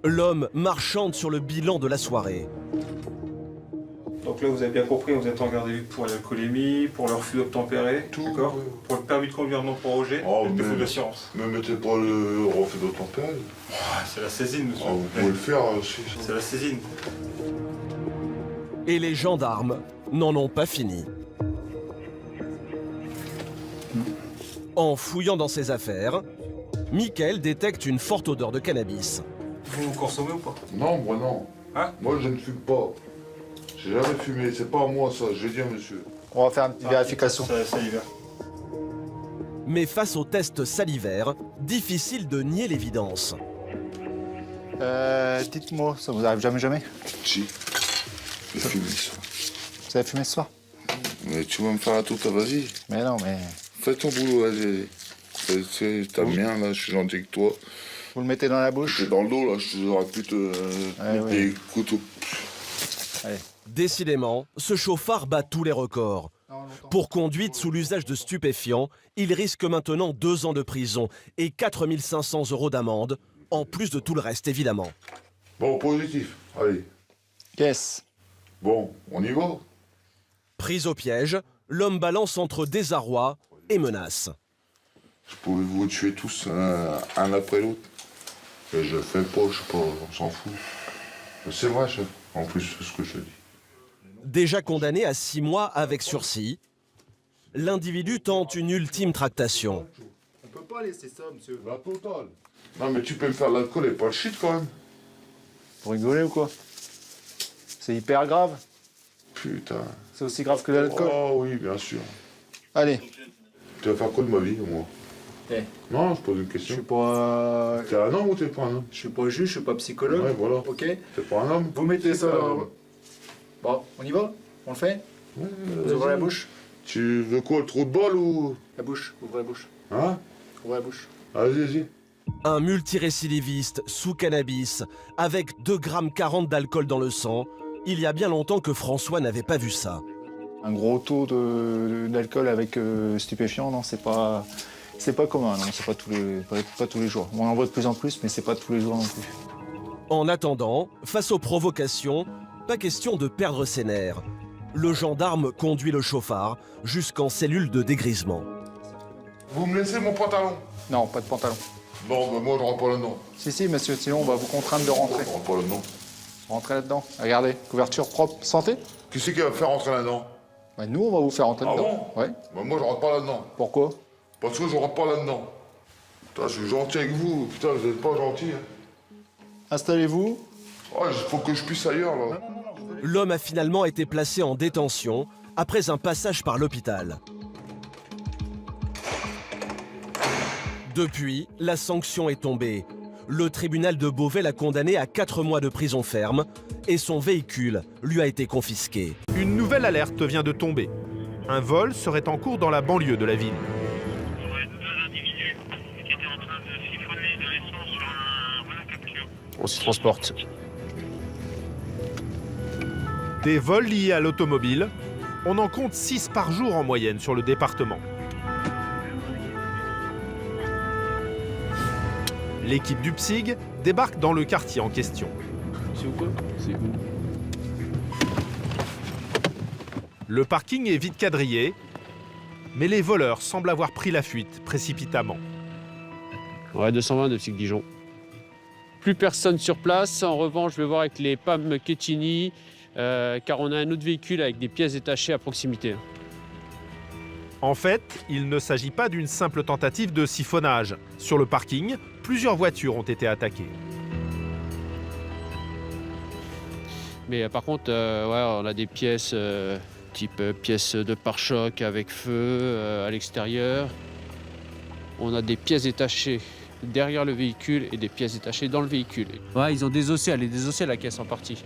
L'homme marchande sur le bilan de la soirée. Donc là, vous avez bien compris, vous êtes en garde à vue pour l'alcoolémie, pour le refus d'obtempérer, d'accord? Pour le permis de conduire non prorogé, Oh, le mais- défaut d'assurance. Ne mettez pas le refus d'obtempérer. C'est la saisine, monsieur. Ah, vous pouvez le faire aussi. C'est la saisine. Et les gendarmes n'en ont pas fini. En fouillant dans ses affaires, Mickaël détecte une forte odeur de cannabis. Vous consommez ou pas? Non, moi non. Hein? Moi, je ne fume pas. J'ai jamais fumé, c'est pas à moi ça, je vais dire monsieur. On va faire une petite vérification. Ça l'hiver. Mais face au test salivaire, difficile de nier l'évidence. Dites-moi, ça vous arrive jamais? Si. J'ai fumé ça. Vous avez fumé ce soir? Mais tu vas me faire un tour, vas-y. Mais non, mais... Fais ton boulot, vas-y. T'aimes bien, là, je suis gentil avec toi. Vous le mettez dans la bouche? T'es dans le dos, là, j'aurais pu te mettre oui. des couteaux. Allez. Décidément, ce chauffard bat tous les records. Pour conduite sous l'usage de stupéfiants, il risque maintenant 2 ans de prison et 4 500 € d'amende, en plus de tout le reste évidemment. Bon, positif, allez. Yes. Bon, on y va. Pris au piège, l'homme balance entre désarroi et menace. Je pouvais vous tuer tous un après l'autre. Et je le fais pas, je sais pas, on s'en fout. C'est vrai, chef. En plus, c'est ce que je te dis. Déjà condamné à 6 mois avec sursis, l'individu tente une ultime tractation. On peut pas laisser ça, monsieur. La totale. Non, mais tu peux me faire l'alcool et pas le shit quand même. Vous rigolez ou quoi? C'est hyper grave. Putain. C'est aussi grave que l'alcool. Oh oui, bien sûr. Allez. Tu vas faire quoi de ma vie, moi? Eh. Non, je pose une question. Je suis pas... T'es un homme ou t'es pas un homme? Je suis pas juge, je suis pas psychologue. Ouais, voilà. Ok. T'es pas un homme? Vous mettez ça pas un dans... homme. Bon, on y va? On le fait? Ouais, Vous ouvrez la bouche? Tu veux quoi, le trou de balle ou... La bouche, ouvrez la bouche. Hein? Ouvrez la bouche. Vas-y, vas-y. Un multirécidiviste sous cannabis, avec 2,40 g d'alcool dans le sang, Il y a bien longtemps que François n'avait pas vu ça. Un gros taux d'alcool avec stupéfiant, non, c'est pas commun, non, c'est pas tous les jours. On en voit de plus en plus, mais c'est pas tous les jours non plus. En attendant, face aux provocations, pas question de perdre ses nerfs. Le gendarme conduit le chauffard jusqu'en cellule de dégrisement. Vous me laissez mon pantalon? Non, pas de pantalon. Bon, bah moi je rentre pas là-dedans. Si, monsieur, sinon on va vous contraindre de rentrer. Je rentre pas là-dedans. Rentrez là-dedans. Regardez, couverture propre, santé. Qui c'est qui va me faire rentrer là-dedans? Bah, nous, on va vous faire rentrer dedans. Bon? Ouais. Bah moi je rentre pas là-dedans. Pourquoi? Parce que je rentre pas là-dedans. Putain, je suis gentil avec vous. Putain, vous êtes pas gentil. Hein. Installez-vous. Oh, il faut que je puisse ailleurs, là. L'homme a finalement été placé en détention après un passage par l'hôpital. Depuis, la sanction est tombée. Le tribunal de Beauvais l'a condamné à 4 mois de prison ferme et son véhicule lui a été confisqué. Une nouvelle alerte vient de tomber. Un vol serait en cours dans la banlieue de la ville. On s'y transporte. Des vols liés à l'automobile, on en compte 6 par jour en moyenne sur le département. L'équipe du PSIG débarque dans le quartier en question. C'est où quoi? C'est où? Le parking est vide quadrillé, mais les voleurs semblent avoir pris la fuite précipitamment. Ouais, 220 de PSIG Dijon. Plus personne sur place. En revanche, je vais voir avec les PAM Quetigny, car on a un autre véhicule avec des pièces détachées à proximité. En fait, il ne s'agit pas d'une simple tentative de siphonnage. Sur le parking, plusieurs voitures ont été attaquées. Mais par contre, ouais, on a des pièces type pièces de pare-choc avec feu à l'extérieur. On a des pièces détachées derrière le véhicule et des pièces détachées dans le véhicule. Ouais, ils ont désossé, elle est désossée la caisse en partie.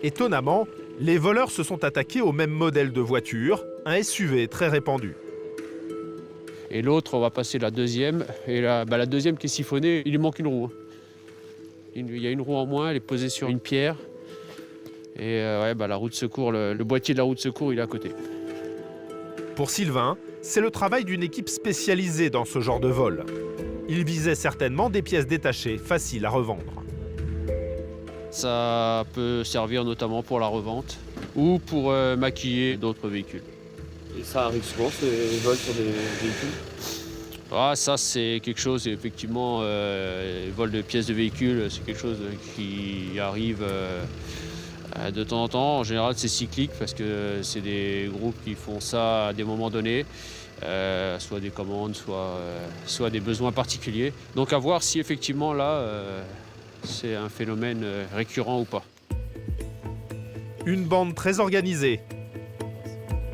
Étonnamment, les voleurs se sont attaqués au même modèle de voiture, un SUV très répandu. Et l'autre, on va passer la deuxième. Et la deuxième qui est siphonnée, il lui manque une roue. Il y a une roue en moins, elle est posée sur une pierre. Et ouais, la roue de secours, le boîtier de la roue de secours, il est à côté. Pour Sylvain, c'est le travail d'une équipe spécialisée dans ce genre de vol. Il visait certainement des pièces détachées, faciles à revendre. Ça peut servir notamment pour la revente ou pour maquiller d'autres véhicules. Et ça arrive souvent, ces vols sur des véhicules? Ah, ça, c'est quelque chose, effectivement, les vols de pièces de véhicules, c'est quelque chose qui arrive de temps en temps. En général, c'est cyclique parce que c'est des groupes qui font ça à des moments donnés, soit des commandes, soit des besoins particuliers. Donc à voir si effectivement là, c'est un phénomène récurrent ou pas. Une bande très organisée.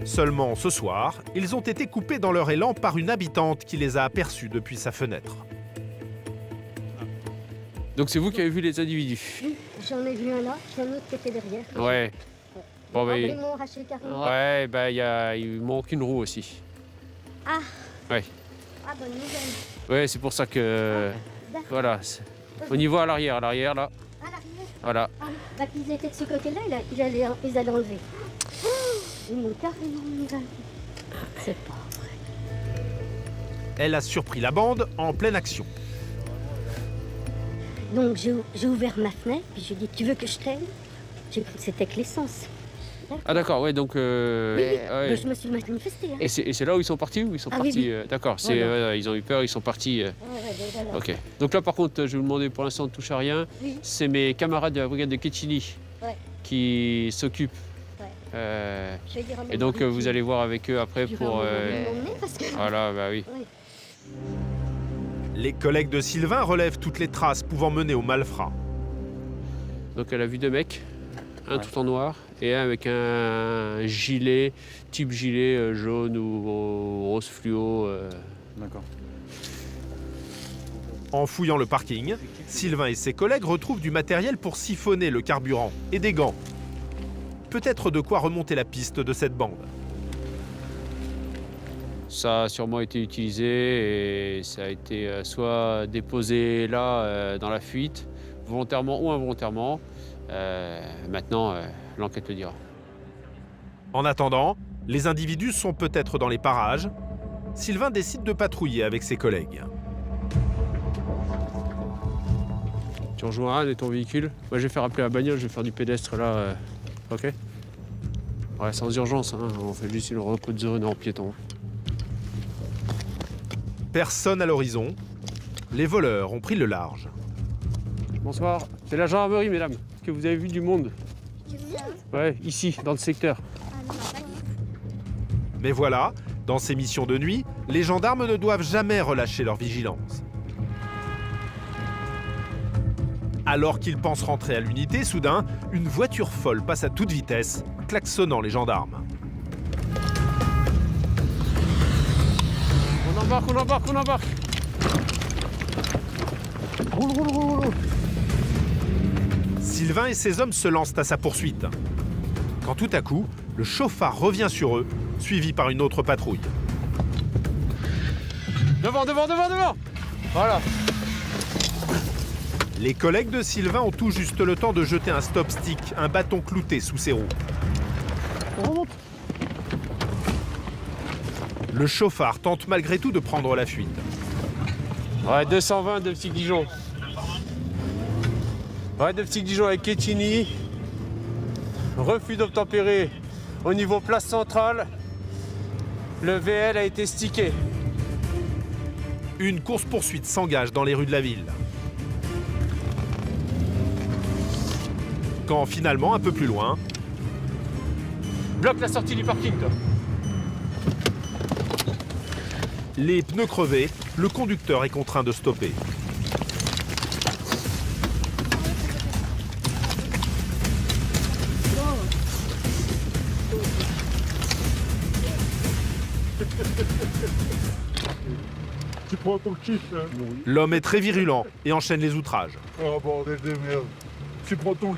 Seulement ce soir, ils ont été coupés dans leur élan par une habitante qui les a aperçus depuis sa fenêtre. Donc c'est vous qui avez vu les individus? J'en ai vu un là, puis un autre qui était derrière. Ouais. Bon, Ils m'ont arraché le carreau. Ouais, il manque une roue aussi. Ah. Ouais. Ah, bonne nouvelle. Ouais, c'est pour ça que... Voilà. On y voit à l'arrière là. À l'arrière? Voilà. Ah, bah, ils étaient de ce côté-là, ils allaient enlever. Ils m'ont carrément enlevé. C'est pas vrai. Elle a surpris la bande en pleine action. Donc j'ai ouvert ma fenêtre, puis j'ai dit, tu veux que je t'aide? J'ai cru que c'était que l'essence. Ah d'accord, ouais, donc... Oui, ouais. je me suis manifestée. Hein. Et c'est là où ils sont partis ou ils sont partis oui. D'accord, Voilà. ils ont eu peur, ils sont partis... Voilà. Ok. Donc là par contre, je vais vous demander, pour l'instant, on ne touche à rien. Oui. C'est mes camarades de la brigade de Quetigny qui s'occupent. Je vais dire à mon Et donc mari vous allez voir avec eux après tu pour... vas m'emmener parce que... Voilà, bah oui. Les collègues de Sylvain relèvent toutes les traces pouvant mener au malfrat. Donc elle a vu deux mecs, un tout en noir et un avec un gilet, type gilet jaune ou rose fluo. D'accord. En fouillant le parking, Sylvain et ses collègues retrouvent du matériel pour siphonner le carburant et des gants. Peut-être de quoi remonter la piste de cette bande. Ça a sûrement été utilisé et ça a été soit déposé là dans la fuite, volontairement ou involontairement. Maintenant, l'enquête le dira. En attendant, les individus sont peut-être dans les parages. Sylvain décide de patrouiller avec ses collègues. Tu rejoins Anne et ton véhicule. Moi, je vais faire appeler la bagnole, je vais faire du pédestre là. Ok? Ouais, sans urgence, hein. On fait juste une repos de zone en piéton. Personne à l'horizon. Les voleurs ont pris le large. Bonsoir, c'est la gendarmerie, mesdames. Est-ce que vous avez vu du monde? Ouais, ici, dans le secteur. Mais voilà, dans ces missions de nuit, les gendarmes ne doivent jamais relâcher leur vigilance. Alors qu'ils pensent rentrer à l'unité, soudain, une voiture folle passe à toute vitesse, klaxonnant les gendarmes. On embarque, on embarque, on embarque. Roule, roule, roule, roule. Sylvain et ses hommes se lancent à sa poursuite. Quand tout à coup, le chauffard revient sur eux, suivi par une autre patrouille. Devant, devant, devant, devant. Voilà. Les collègues de Sylvain ont tout juste le temps de jeter un stop stick, un bâton clouté sous ses roues. On remonte. Le chauffard tente malgré tout de prendre la fuite. Ouais, 220 de Petit Dijon. Ouais, de Petit Dijon avec Quetigny. Refus d'obtempérer au niveau place centrale. Le VL a été stické. Une course-poursuite s'engage dans les rues de la ville. Quand finalement, un peu plus loin... Bloque la sortie du parking, toi. Les pneus crevés, le conducteur est contraint de stopper. Tu prends ton kiff, hein? L'homme est très virulent et enchaîne les outrages. Oh bordel de merde. Tu prends ton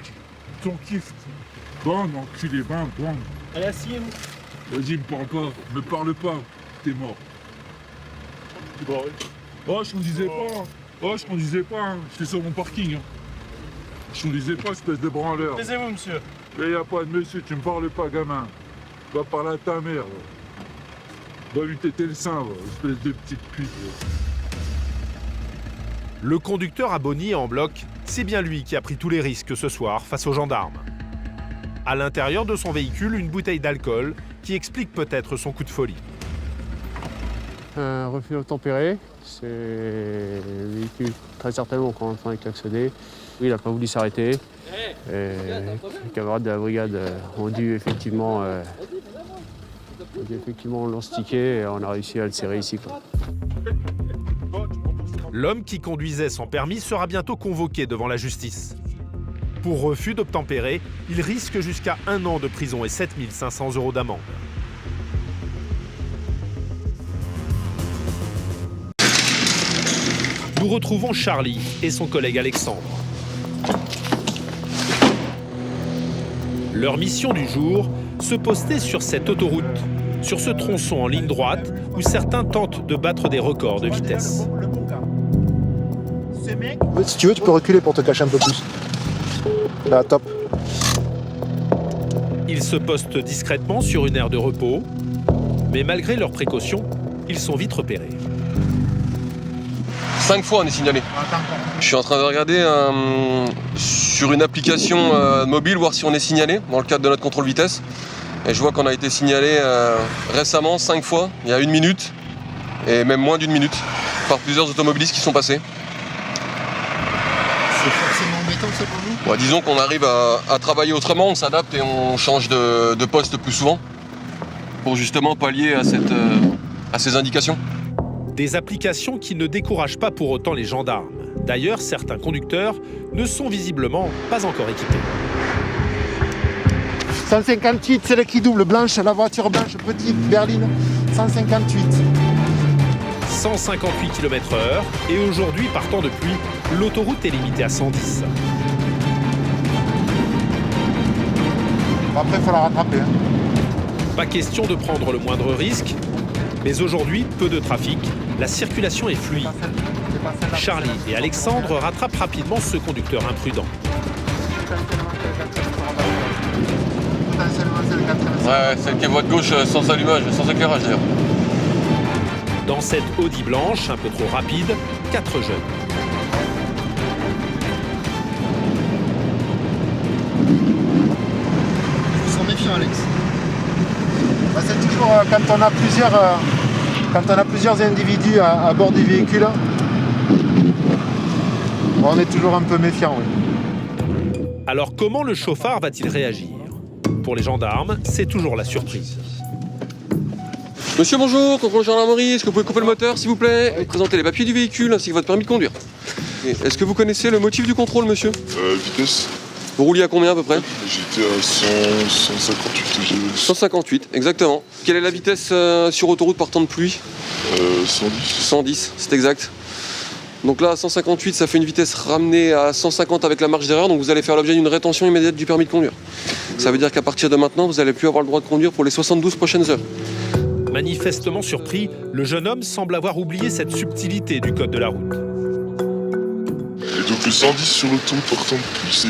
kiff. Bon, enculé, bon. Allez, asseyez-vous. Vas-y, me parle pas. T'es mort. Bon. Oh, je conduisais pas. Hein. J'étais sur mon parking. Hein. Je conduisais pas, espèce de branleur. Taisez-vous, monsieur. Mais y a pas de monsieur, tu me parles pas, gamin. Va parler à ta mère. Va lui téter le sein, espèce de petite pute. Le conducteur a boni en bloc. C'est bien lui qui a pris tous les risques ce soir face aux gendarmes. À l'intérieur de son véhicule, une bouteille d'alcool qui explique peut-être son coup de folie. Un refus d'obtempérer, c'est le véhicule très certainement quand on est klaxonné. Il n'a pas voulu s'arrêter. Les camarades de la brigade ont dû effectivement l'ont stické et on a réussi à le serrer ici, quoi. L'homme qui conduisait sans permis sera bientôt convoqué devant la justice. Pour refus d'obtempérer, il risque jusqu'à 1 an de prison et 7 500 € d'amende. Nous retrouvons Charlie et son collègue Alexandre. Leur mission du jour, se poster sur cette autoroute, sur ce tronçon en ligne droite où certains tentent de battre des records de vitesse. Si tu veux, tu peux reculer pour te cacher un peu plus. Là, top. Ils se postent discrètement sur une aire de repos, mais malgré leurs précautions, ils sont vite repérés. 5 fois on est signalé. Je suis en train de regarder sur une application mobile, voir si on est signalé dans le cadre de notre contrôle vitesse. Et je vois qu'on a été signalé récemment 5 fois, il y a 1 minute, et même moins d'1 minute, par plusieurs automobilistes qui sont passés. C'est forcément embêtant ça pour vous? Bon, disons qu'on arrive à travailler autrement, on s'adapte et on change de poste plus souvent, pour justement pallier à ces indications. Des applications qui ne découragent pas pour autant les gendarmes. D'ailleurs, certains conducteurs ne sont visiblement pas encore équipés. 158, c'est le qui double, blanche, la voiture blanche, petite, berline, 158. 158 km/h et aujourd'hui, partant de pluie, l'autoroute est limitée à 110. Après, il faut la rattraper. Hein. Pas question de prendre le moindre risque, mais aujourd'hui, peu de trafic, la circulation est fluide. Charlie et Alexandre rattrapent rapidement ce conducteur imprudent. Ouais, celle qui est voie de gauche sans allumage, sans éclairage d'ailleurs. Dans cette Audi blanche, un peu trop rapide, 4 jeunes. Ils sont méfiants, Alex. Bah, c'est toujours quand on a plusieurs individus à bord du véhicule, on est toujours un peu méfiant. Oui. Alors comment le chauffard va-t-il réagir? Pour les gendarmes, c'est toujours la surprise. Monsieur, bonjour, contrôle gendarmerie, est-ce que vous pouvez couper le moteur, s'il vous plaît, et présenter les papiers du véhicule ainsi que votre permis de conduire. Est-ce que vous connaissez le motif du contrôle, monsieur? Vitesse. Vous rouliez à combien à peu près? J'étais à 158. 158, exactement. Quelle est la vitesse sur autoroute par temps de pluie? 110. 110, c'est exact. Donc là, à 158, ça fait une vitesse ramenée à 150 avec la marge d'erreur, donc vous allez faire l'objet d'une rétention immédiate du permis de conduire. Ça veut dire qu'à partir de maintenant, vous n'allez plus avoir le droit de conduire pour les 72 prochaines heures. Manifestement surpris, le jeune homme semble avoir oublié cette subtilité du code de la route. Et donc le 110 sur l'autoroute par temps de pluie, c'est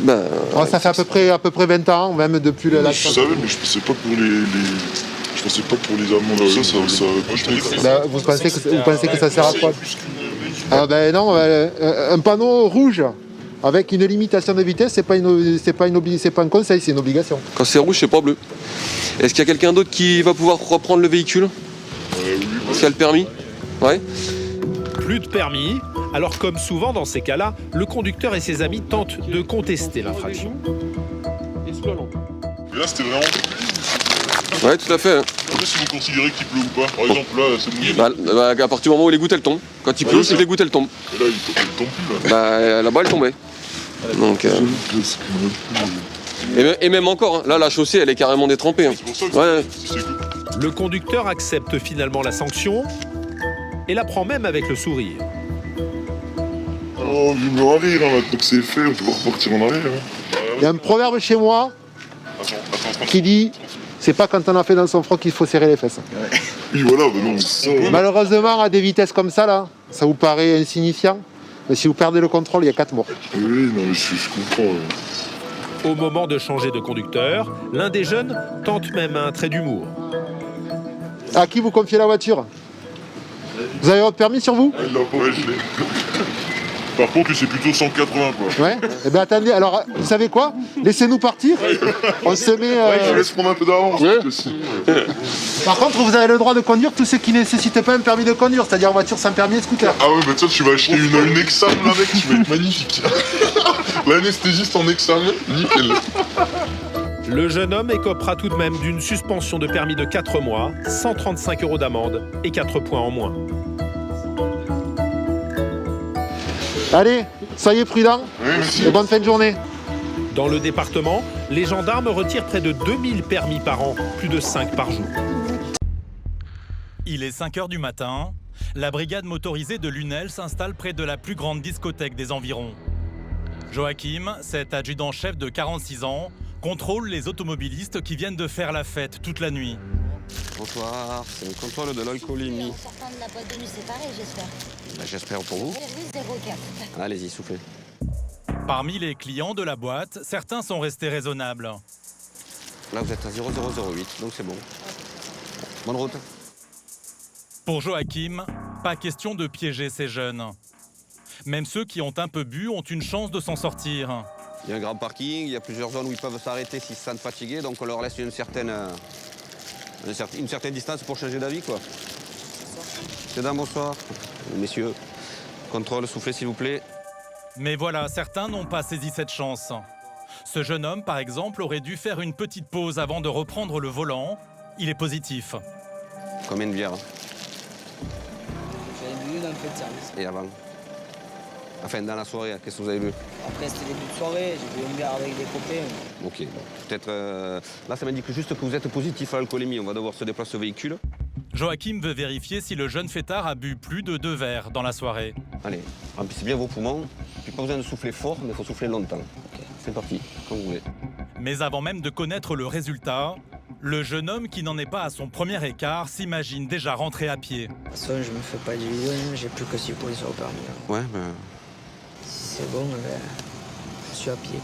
vraiment... Ça fait à peu près 20 ans, même depuis le lac. Je savais, mais je pensais pas pour Je pensais pas pour les amendes, vous pensez que ça sert à quoi? Non, un panneau rouge avec une limitation de vitesse, c'est pas un conseil, c'est une obligation. Quand c'est rouge, c'est pas bleu. Est-ce qu'il y a quelqu'un d'autre qui va pouvoir reprendre le véhicule? Oui. Est-ce qu'il y a le permis? Ouais. Plus de permis. Alors comme souvent dans ces cas-là, le conducteur et ses amis tentent de contester l'infraction. Et là, c'était vraiment... Ouais, tout à fait. Après, si vous considérez qu'il pleut ou pas, par exemple, là, c'est mouillé. À partir du moment où les gouttes elles tombent. Quand il pleut, c'est que les gouttes elles tombent. Et là, il tombe plus, là. Là-bas, elle tombait. Donc, et même encore, hein. Là, la chaussée, elle est carrément détrempée. Hein. C'est pour ça que Le conducteur accepte finalement la sanction et la prend même avec le sourire. Oh, je me rire, hein, maintenant que c'est fait, on peut repartir en arrière. Hein. Il y a un proverbe chez moi qui dit c'est pas quand on a fait dans son froc qu'il faut serrer les fesses. Oui, voilà, non, ça. Malheureusement, à des vitesses comme ça, là, ça vous paraît insignifiant, mais si vous perdez le contrôle, il y a 4 morts. Oui, non, mais je comprends. Au moment de changer de conducteur, l'un des jeunes tente même un trait d'humour. À qui vous confiez la voiture? Vous avez votre permis sur vous? Ouais, je l'ai. Par contre, c'est plutôt 180, quoi. Ouais. Eh bien, attendez, alors, vous savez quoi? Laissez-nous partir. On se met... Je laisse prendre un peu d'avance. Ouais. Par contre, vous avez le droit de conduire tout ce qui ne nécessite pas un permis de conduire, c'est-à-dire voiture sans permis et scooter. Ah ouais, bah tiens, tu vas acheter une exam avec, tu vas être magnifique. L'anesthésiste en exam, nickel. Le jeune homme écopera tout de même d'une suspension de permis de 4 mois, 135 € d'amende et 4 points en moins. Allez, soyez prudents et bonne fin de journée. Dans le département, les gendarmes retirent près de 2000 permis par an, plus de 5 par jour. Il est 5 h du matin. La brigade motorisée de Lunel s'installe près de la plus grande discothèque des environs. Joachim, cet adjudant-chef de 46 ans, contrôle les automobilistes qui viennent de faire la fête toute la nuit. Bonsoir, c'est le contrôle de l'alcoolémie. En sortant de la boîte de nuit séparée, j'espère. J'espère pour vous. 04. Allez-y, soufflez. Parmi les clients de la boîte, certains sont restés raisonnables. Là, vous êtes à 0008, donc c'est bon. Bonne route. Pour Joachim, pas question de piéger ces jeunes. Même ceux qui ont un peu bu ont une chance de s'en sortir. Il y a un grand parking, il y a plusieurs zones où ils peuvent s'arrêter s'ils se sentent fatigués, donc on leur laisse une certaine distance pour changer d'avis, quoi. Mesdames, bonsoir. Messieurs, contrôle, soufflez s'il vous plaît. Mais voilà, certains n'ont pas saisi cette chance. Ce jeune homme, par exemple, aurait dû faire une petite pause avant de reprendre le volant. Il est positif. Combien de bières? J'avais bu dans le feu de service. Et avant? Enfin, dans la soirée, qu'est-ce que vous avez bu? Après, c'était début de soirée, j'ai bu une bière avec des copains. Ok, bon. Peut-être... Là, ça m'indique juste que vous êtes positif à l'alcoolémie. On va devoir se déplacer au véhicule. Joachim veut vérifier si le jeune fêtard a bu plus de 2 verres dans la soirée. Allez, remplissez bien vos poumons. Puis pas besoin de souffler fort, mais il faut souffler longtemps. Okay. C'est parti, comme vous voulez. Mais avant même de connaître le résultat, Le jeune homme qui n'en est pas à son premier écart s'imagine déjà rentrer à pied. De toute façon, je me fais pas d'illusions, j'ai plus que 6 points sur le permis. Ouais, ben. Si c'est bon, ben, je suis à pied.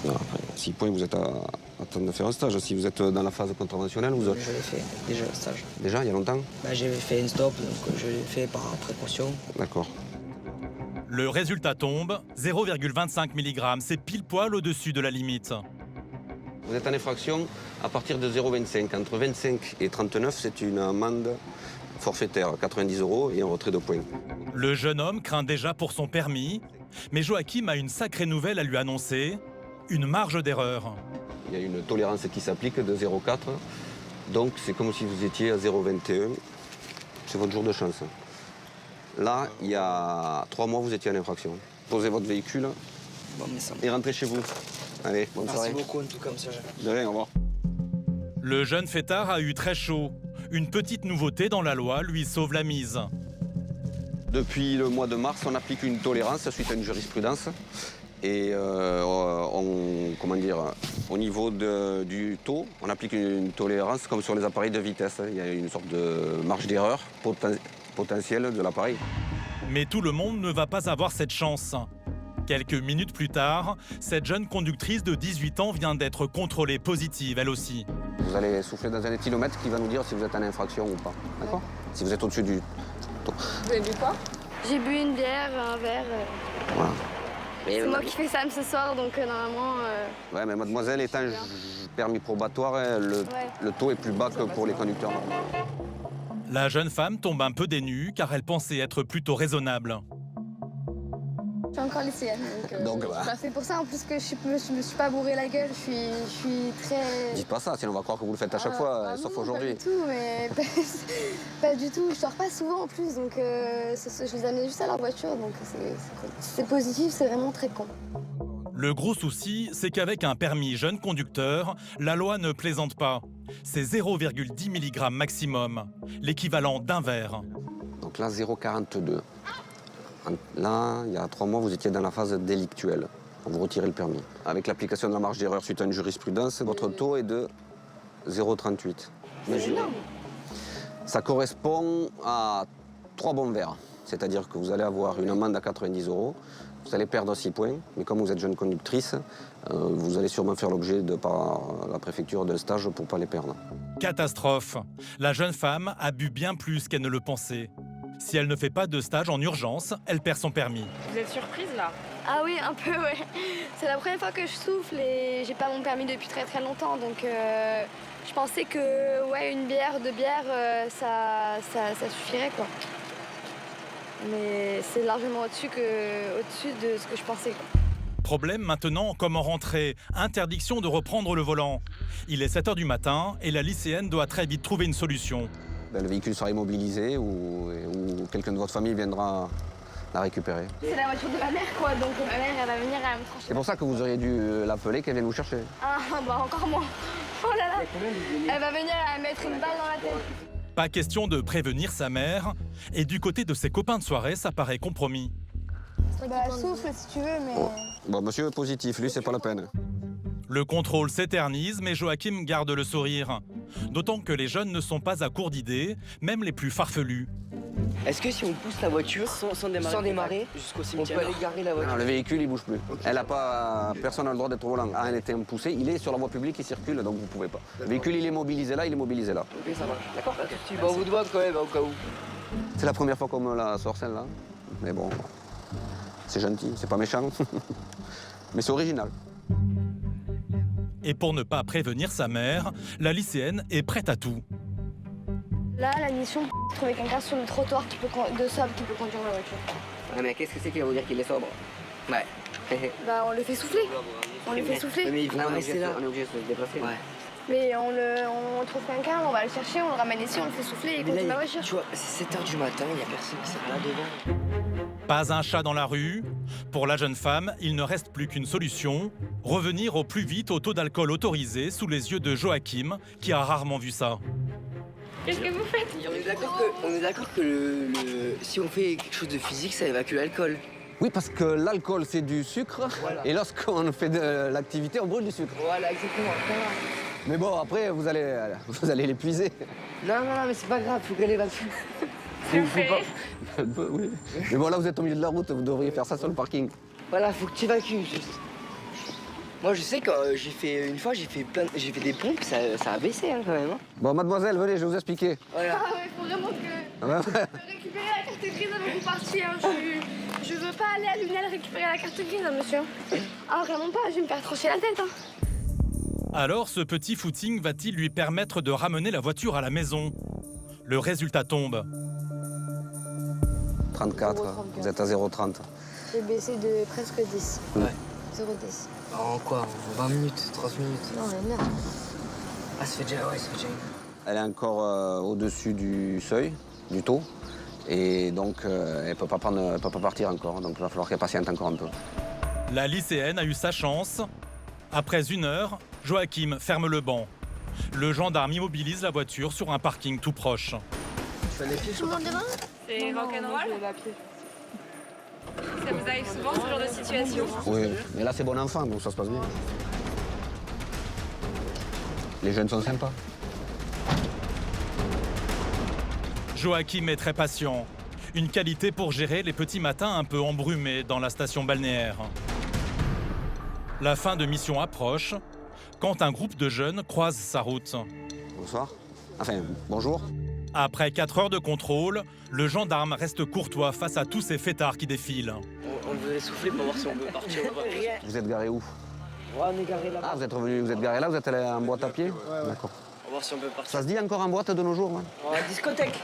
Non, après, 6 points, vous êtes à temps de faire un stage. Si vous êtes dans la phase contraventionnelle, vous êtes... Je l'ai fait, déjà le stage. Déjà, il y a longtemps? Bah, j'ai fait une stop, donc je l'ai fait par précaution. D'accord. Le résultat tombe, 0,25 mg, c'est pile poil au-dessus de la limite. Vous êtes en infraction à partir de 0,25. Entre 25 et 39, c'est une amende forfaitaire, 90 € et un retrait de points. Le jeune homme craint déjà pour son permis, mais Joachim a une sacrée nouvelle à lui annoncer, une marge d'erreur. Il y a une tolérance qui s'applique de 0,4, donc c'est comme si vous étiez à 0,21. C'est votre jour de chance. Là, il y a 3 mois, vous étiez en infraction. Posez votre véhicule et rentrez chez vous. Allez, bonne soirée. Merci beaucoup en tout cas, monsieur. De rien, au revoir. Le jeune fêtard a eu très chaud. Une petite nouveauté dans la loi lui sauve la mise. Depuis le mois de mars, on applique une tolérance suite à une jurisprudence. Et au niveau du taux, on applique une tolérance comme sur les appareils de vitesse. Il y a une sorte de marge d'erreur potentielle de l'appareil. Mais tout le monde ne va pas avoir cette chance. Quelques minutes plus tard, cette jeune conductrice de 18 ans vient d'être contrôlée positive, elle aussi. Vous allez souffler dans un éthylomètre qui va nous dire si vous êtes en infraction ou pas. D'accord? Si vous êtes au-dessus du taux. Vous avez bu quoi? J'ai bu une bière, un verre. Voilà. C'est moi qui fais ça ce soir, donc normalement... Ouais, mais mademoiselle étant permis probatoire, le taux est plus bas que pour les conducteurs normaux. La jeune femme tombe un peu dénue car elle pensait être plutôt raisonnable. Je suis encore lycéenne, donc bah. c'est pour ça en plus que je me suis pas bourré la gueule, je suis très... Dites pas ça, sinon on va croire que vous le faites à chaque fois, sauf aujourd'hui. Pas du tout, mais pas du tout. Je sors pas souvent en plus, donc je les amène juste à leur voiture, donc c'est positif, c'est vraiment très con. Le gros souci, c'est qu'avec un permis jeune conducteur, la loi ne plaisante pas. C'est 0,10 mg maximum, l'équivalent d'un verre. Donc là, 0,42. Là, il y a 3 mois, vous étiez dans la phase délictuelle. On vous retirez le permis. Avec l'application de la marge d'erreur suite à une jurisprudence, votre taux est de 0,38. Ça correspond à 3 bons verres. C'est-à-dire que vous allez avoir une amende à 90 €, vous allez perdre 6 points, mais comme vous êtes jeune conductrice, vous allez sûrement faire l'objet par la préfecture d'un stage pour ne pas les perdre. Catastrophe. La jeune femme a bu bien plus qu'elle ne le pensait. Si elle ne fait pas de stage en urgence, elle perd son permis. Vous êtes surprise là? Ah oui, un peu, ouais. C'est la première fois que je souffle et j'ai pas mon permis depuis très très longtemps, donc je pensais que ouais, une bière, 2 bières, ça suffirait quoi. Mais c'est largement au-dessus de ce que je pensais, quoi. Problème maintenant, comment rentrer? Interdiction de reprendre le volant. Il est 7 h du matin et la lycéenne doit très vite trouver une solution. Le véhicule sera immobilisé ou quelqu'un de votre famille viendra la récupérer. C'est la voiture de ma mère, quoi, donc ma mère, elle va venir, elle va me trancher. C'est pour ça que vous auriez dû l'appeler, qu'elle vienne vous chercher. Ah, bah encore moins. Oh là là. Elle va venir, elle va me mettre une balle dans la tête. Pas question de prévenir sa mère. Et du côté de ses copains de soirée, ça paraît compromis. Bah souffle si tu veux, mais... Bon, monsieur est positif, lui, c'est pas la peine. Le contrôle s'éternise, mais Joachim garde le sourire. D'autant que les jeunes ne sont pas à court d'idées, même les plus farfelus. Est-ce que si on pousse la voiture sans démarrer jusqu'au cimetière, on peut aller garer la voiture? Non, le véhicule, il bouge plus. Elle a pas, personne n'a le droit d'être au volant. Ah, elle était poussée, il est sur la voie publique, il circule, donc vous pouvez pas. Le véhicule, il est mobilisé là, il est mobilisé là. Ok, ça marche. D'accord. Bon, on vous demande quand même, au cas où. C'est la première fois qu'on me la sort, celle-là. Mais bon, c'est gentil, c'est pas méchant. Mais c'est original. Et pour ne pas prévenir sa mère, la lycéenne est prête à tout. Là, la mission, trouver quelqu'un sur le trottoir qui peut conduire la voiture. Ouais, mais qu'est-ce que c'est qui va vous dire qu'il est sobre? Ouais. Bah, on le fait souffler. On le fait souffler. Mais il faut rester là. On est obligé de se déplacer. Ouais. Mais on trouve quelqu'un, on va le chercher, on le ramène ici, on le fait souffler et conduit la voiture. Tu vois, c'est 7 h du matin, il n'y a personne qui s'est là devant. Pas un chat dans la rue. Pour la jeune femme, il ne reste plus qu'une solution, revenir au plus vite au taux d'alcool autorisé sous les yeux de Joachim, qui a rarement vu ça. Qu'est-ce que vous faites? On est d'accord que si on fait quelque chose de physique, ça évacue l'alcool. Oui, parce que l'alcool, c'est du sucre. Voilà. Et lorsqu'on fait de l'activité, on brûle du sucre. Voilà, exactement. Mais bon, après, vous allez l'épuiser. Non, mais c'est pas grave, faut qu'elle évacue. Oui. Mais bon, là, vous êtes au milieu de la route, vous devriez faire ça sur le parking. Voilà, faut que tu évacues, juste. Moi, je sais que une fois, j'ai fait des pompes, ça a baissé, hein, quand même. Hein. Bon, mademoiselle, venez, je vais vous expliquer. Voilà. Ah ouais, faut vraiment que... récupérer la carte grise avant que vous partiez. Hein. Je veux pas aller à l'UNEL récupérer la carte grise, hein, monsieur. Ah, vraiment pas, je vais me faire trancher la tête. Hein. Alors, ce petit footing va-t-il lui permettre de ramener la voiture à la maison? Le résultat tombe. 34, vous êtes à 0,30. J'ai baissé de presque 10. Ouais. 0,10. En quoi? En 20 minutes, 30 minutes? Non, mais merde. Ah, ça fait déjà une. Elle est encore au-dessus du seuil, du taux. Et donc, elle ne peut pas partir encore. Donc, il va falloir qu'elle patiente encore un peu. La lycéenne a eu sa chance. Après 1 heure, Joachim ferme le banc. Le gendarme immobilise la voiture sur un parking tout proche. Tu fais les pieds sur le parking? C'est rock'n'roll. Ça vous arrive souvent, ce genre de situation? Oui, mais là, c'est bon enfant, donc ça se passe bien. Les jeunes sont sympas. Joachim est très patient. Une qualité pour gérer les petits matins un peu embrumés dans la station balnéaire. La fin de mission approche quand un groupe de jeunes croise sa route. Bonsoir. Enfin, bonjour. Après 4 heures de contrôle, le gendarme reste courtois face à tous ces fêtards qui défilent. On veut souffler pour voir si on peut partir ou pas. Vous êtes garé où? Ouais, on est garé là-bas. Ah, vous êtes garé là, vous êtes allé en boîte à pied? Ouais. D'accord. On va voir si on peut partir. Ça se dit encore en boîte de nos jours? Hein? Discothèque.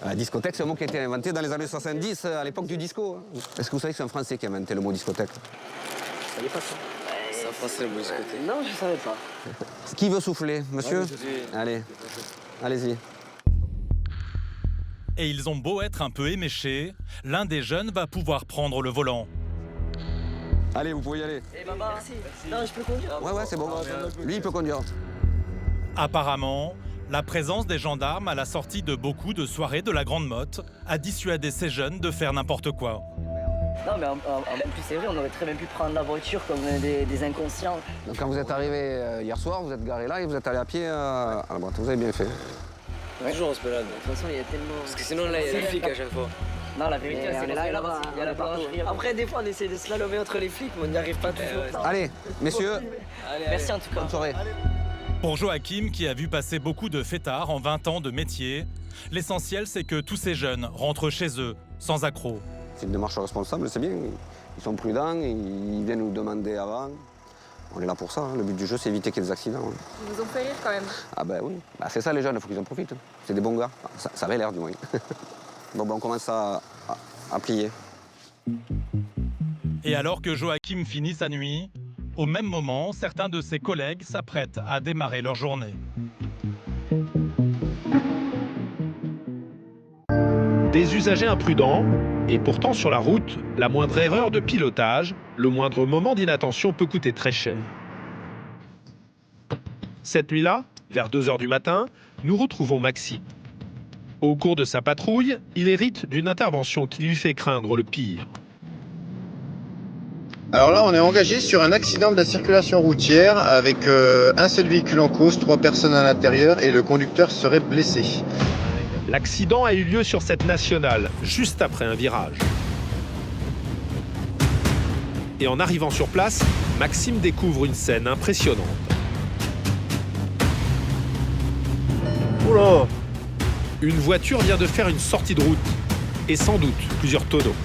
La discothèque, c'est un mot qui a été inventé dans les années 70, à l'époque du disco. Hein. Est-ce que vous savez que c'est un Français qui a inventé le mot discothèque? Ça y est pas ça. C'est un Français le mot discothèque. Non, je savais pas. Qui veut souffler, monsieur? Allez, allez-y. Et ils ont beau être un peu éméchés, l'un des jeunes va pouvoir prendre le volant. Allez, vous pouvez y aller. Eh maman, merci. Non, je peux conduire. Ouais, c'est bon. Lui, il peut conduire. Apparemment, la présence des gendarmes à la sortie de beaucoup de soirées de la Grande Motte a dissuadé ces jeunes de faire n'importe quoi. Non, mais en plus, c'est vrai, on aurait très bien pu prendre la voiture comme des inconscients. Donc, quand vous êtes arrivé hier soir, vous êtes garé là et vous êtes allé à pied à la boîte. Vous avez bien fait. Ouais. Toujours on se balade. De toute façon, il y a tellement... Parce que sinon, là, il y a les flics à chaque fois. Non, la vérité, c'est là-bas. Il y a la partout. Après, des fois, on essaie de slalomer entre les flics, mais on n'y arrive pas toujours. Allez, messieurs. Merci en tout cas. Bonne soirée. Pour Joachim, qui a vu passer beaucoup de fêtards en 20 ans de métier, l'essentiel, c'est que tous ces jeunes rentrent chez eux, sans accroc. C'est une démarche responsable, c'est bien. Ils sont prudents, ils viennent nous demander avant. On est là pour ça, hein. Le but du jeu, c'est éviter qu'il y ait des accidents. Hein. Ils vous ont fait rire quand même. Ah ben oui, c'est ça les jeunes, il faut qu'ils en profitent. C'est des bons gars, ça avait l'air du moins. Bon, on commence à plier. Et alors que Joachim finit sa nuit, au même moment, certains de ses collègues s'apprêtent à démarrer leur journée. Des usagers imprudents, et pourtant sur la route, la moindre erreur de pilotage, le moindre moment d'inattention peut coûter très cher. Cette nuit-là, vers 2 h du matin, nous retrouvons Maxime. Au cours de sa patrouille, il hérite d'une intervention qui lui fait craindre le pire. Alors là, on est engagé sur un accident de la circulation routière avec un seul véhicule en cause, 3 personnes à l'intérieur et le conducteur serait blessé. L'accident a eu lieu sur cette nationale, juste après un virage. Et en arrivant sur place, Maxime découvre une scène impressionnante. Oula! Une voiture vient de faire une sortie de route, et sans doute plusieurs tonneaux.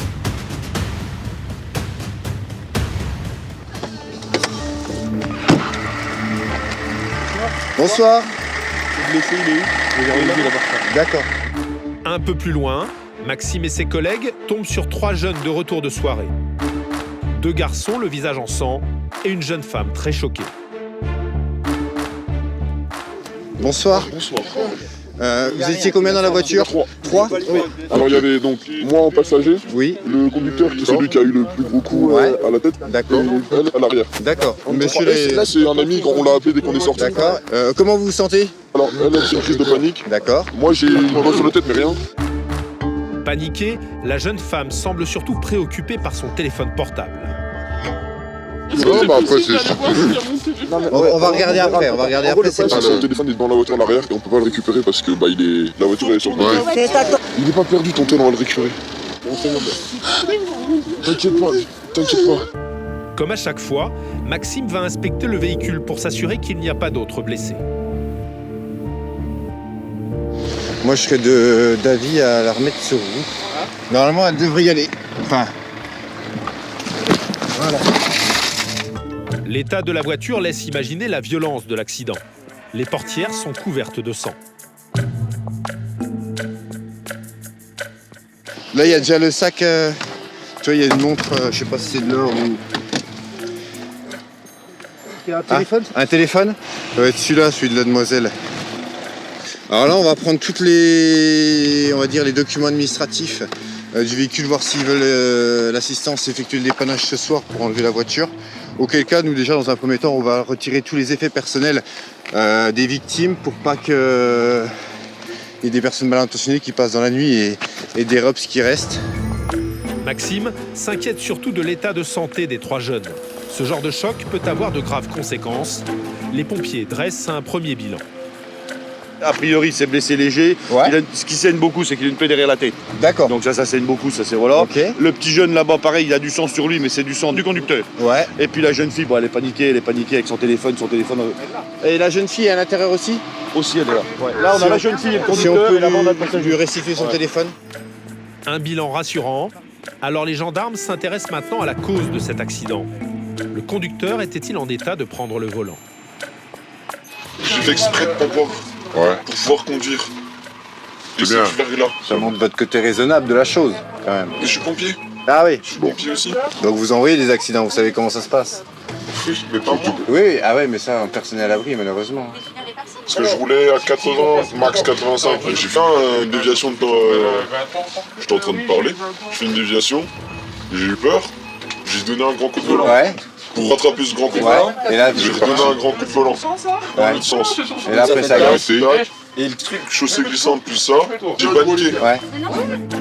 Bonsoir. Le blessé, il est où? D'accord. Un peu plus loin, Maxime et ses collègues tombent sur 3 jeunes de retour de soirée. 2 garçons, le visage en sang, et une jeune femme très choquée. Bonsoir. Bonsoir. Vous étiez combien dans la voiture? 3. Oui. Alors il y avait donc moi en passager, oui, le conducteur qui est celui qui a eu le plus gros coup à la tête, d'accord, et elle à l'arrière. D'accord. Monsieur là c'est un ami, on l'a appelé dès qu'on est sorti. D'accord. Comment vous vous sentez? Alors elle a une crise de panique. D'accord. Moi j'ai une main sur la tête mais rien. Paniquée, la jeune femme semble surtout préoccupée par son téléphone portable. Non, bah après, c'est... On va regarder après, on va regarder après. C'est pas Son téléphone est dans la voiture à l'arrière et on peut pas le récupérer parce que la voiture elle est sur le côté. Il est pas perdu ton tel, on va le récupérer. T'inquiète pas. Comme à chaque fois, Maxime va inspecter le véhicule pour s'assurer qu'il n'y a pas d'autres blessés. Moi, je serais d'avis à la remettre sur vous. Normalement, elle devrait y aller. Enfin. Voilà. L'état de la voiture laisse imaginer la violence de l'accident. Les portières sont couvertes de sang. Là, il y a déjà le sac. Tu vois, il y a une montre, je sais pas si c'est de l'or ou. Un téléphone Un téléphone? Ça va être celui-là, celui de la demoiselle. Alors là, on va prendre toutes les, on va dire, les documents administratifs du véhicule, voir s'ils veulent l'assistance effectuer le dépannage ce soir pour enlever la voiture. Auquel cas, nous déjà, dans un premier temps, on va retirer tous les effets personnels des victimes pour pas qu'il y ait des personnes mal intentionnées qui passent dans la nuit et dérobent ce qui reste. Maxime s'inquiète surtout de l'état de santé des 3 jeunes. Ce genre de choc peut avoir de graves conséquences. Les pompiers dressent un premier bilan. A priori, c'est blessé léger. Ouais. Ce qui saigne beaucoup, c'est qu'il a une plaie derrière la tête. D'accord. Donc ça saigne beaucoup, ça c'est voilà. Okay. Le petit jeune là-bas, pareil, il a du sang sur lui, mais c'est du sang du conducteur. Ouais. Et puis la jeune fille, bon, elle est paniquée avec son téléphone. Et la jeune fille est à l'intérieur aussi? Aussi, elle est là. Ouais. Là, on a la jeune fille et le conducteur. Si on peut et la bande à passager. lui restituer son téléphone. Un bilan rassurant. Alors les gendarmes s'intéressent maintenant à la cause de cet accident. Le conducteur était-il en état de prendre le volant? J'ai fait exprès de pas boire. Ouais. Pour pouvoir conduire. Et c'est bien. Ça montre votre côté raisonnable de la chose, quand même. Mais je suis pompier. Ah oui. Je suis pompier aussi. Donc vous envoyez des accidents, vous savez comment ça se passe? Oui, mais pas moi. Oui, ah ouais, mais ça, personne n'est à l'abri, malheureusement. Parce que je roulais à 80, max 85. J'ai fait une déviation de temps. J'étais en train de parler. Je fais une déviation. J'ai eu peur. J'ai donné un grand coup de volant. Ouais. Pour rattraper ce grand coup de volant, et là, j'ai donné un grand coup de volant. Dans l'autre sens. Et là, après, ça a arrêté. Et le truc, chaussée glissante plus ça, j'ai paniqué. Ouais.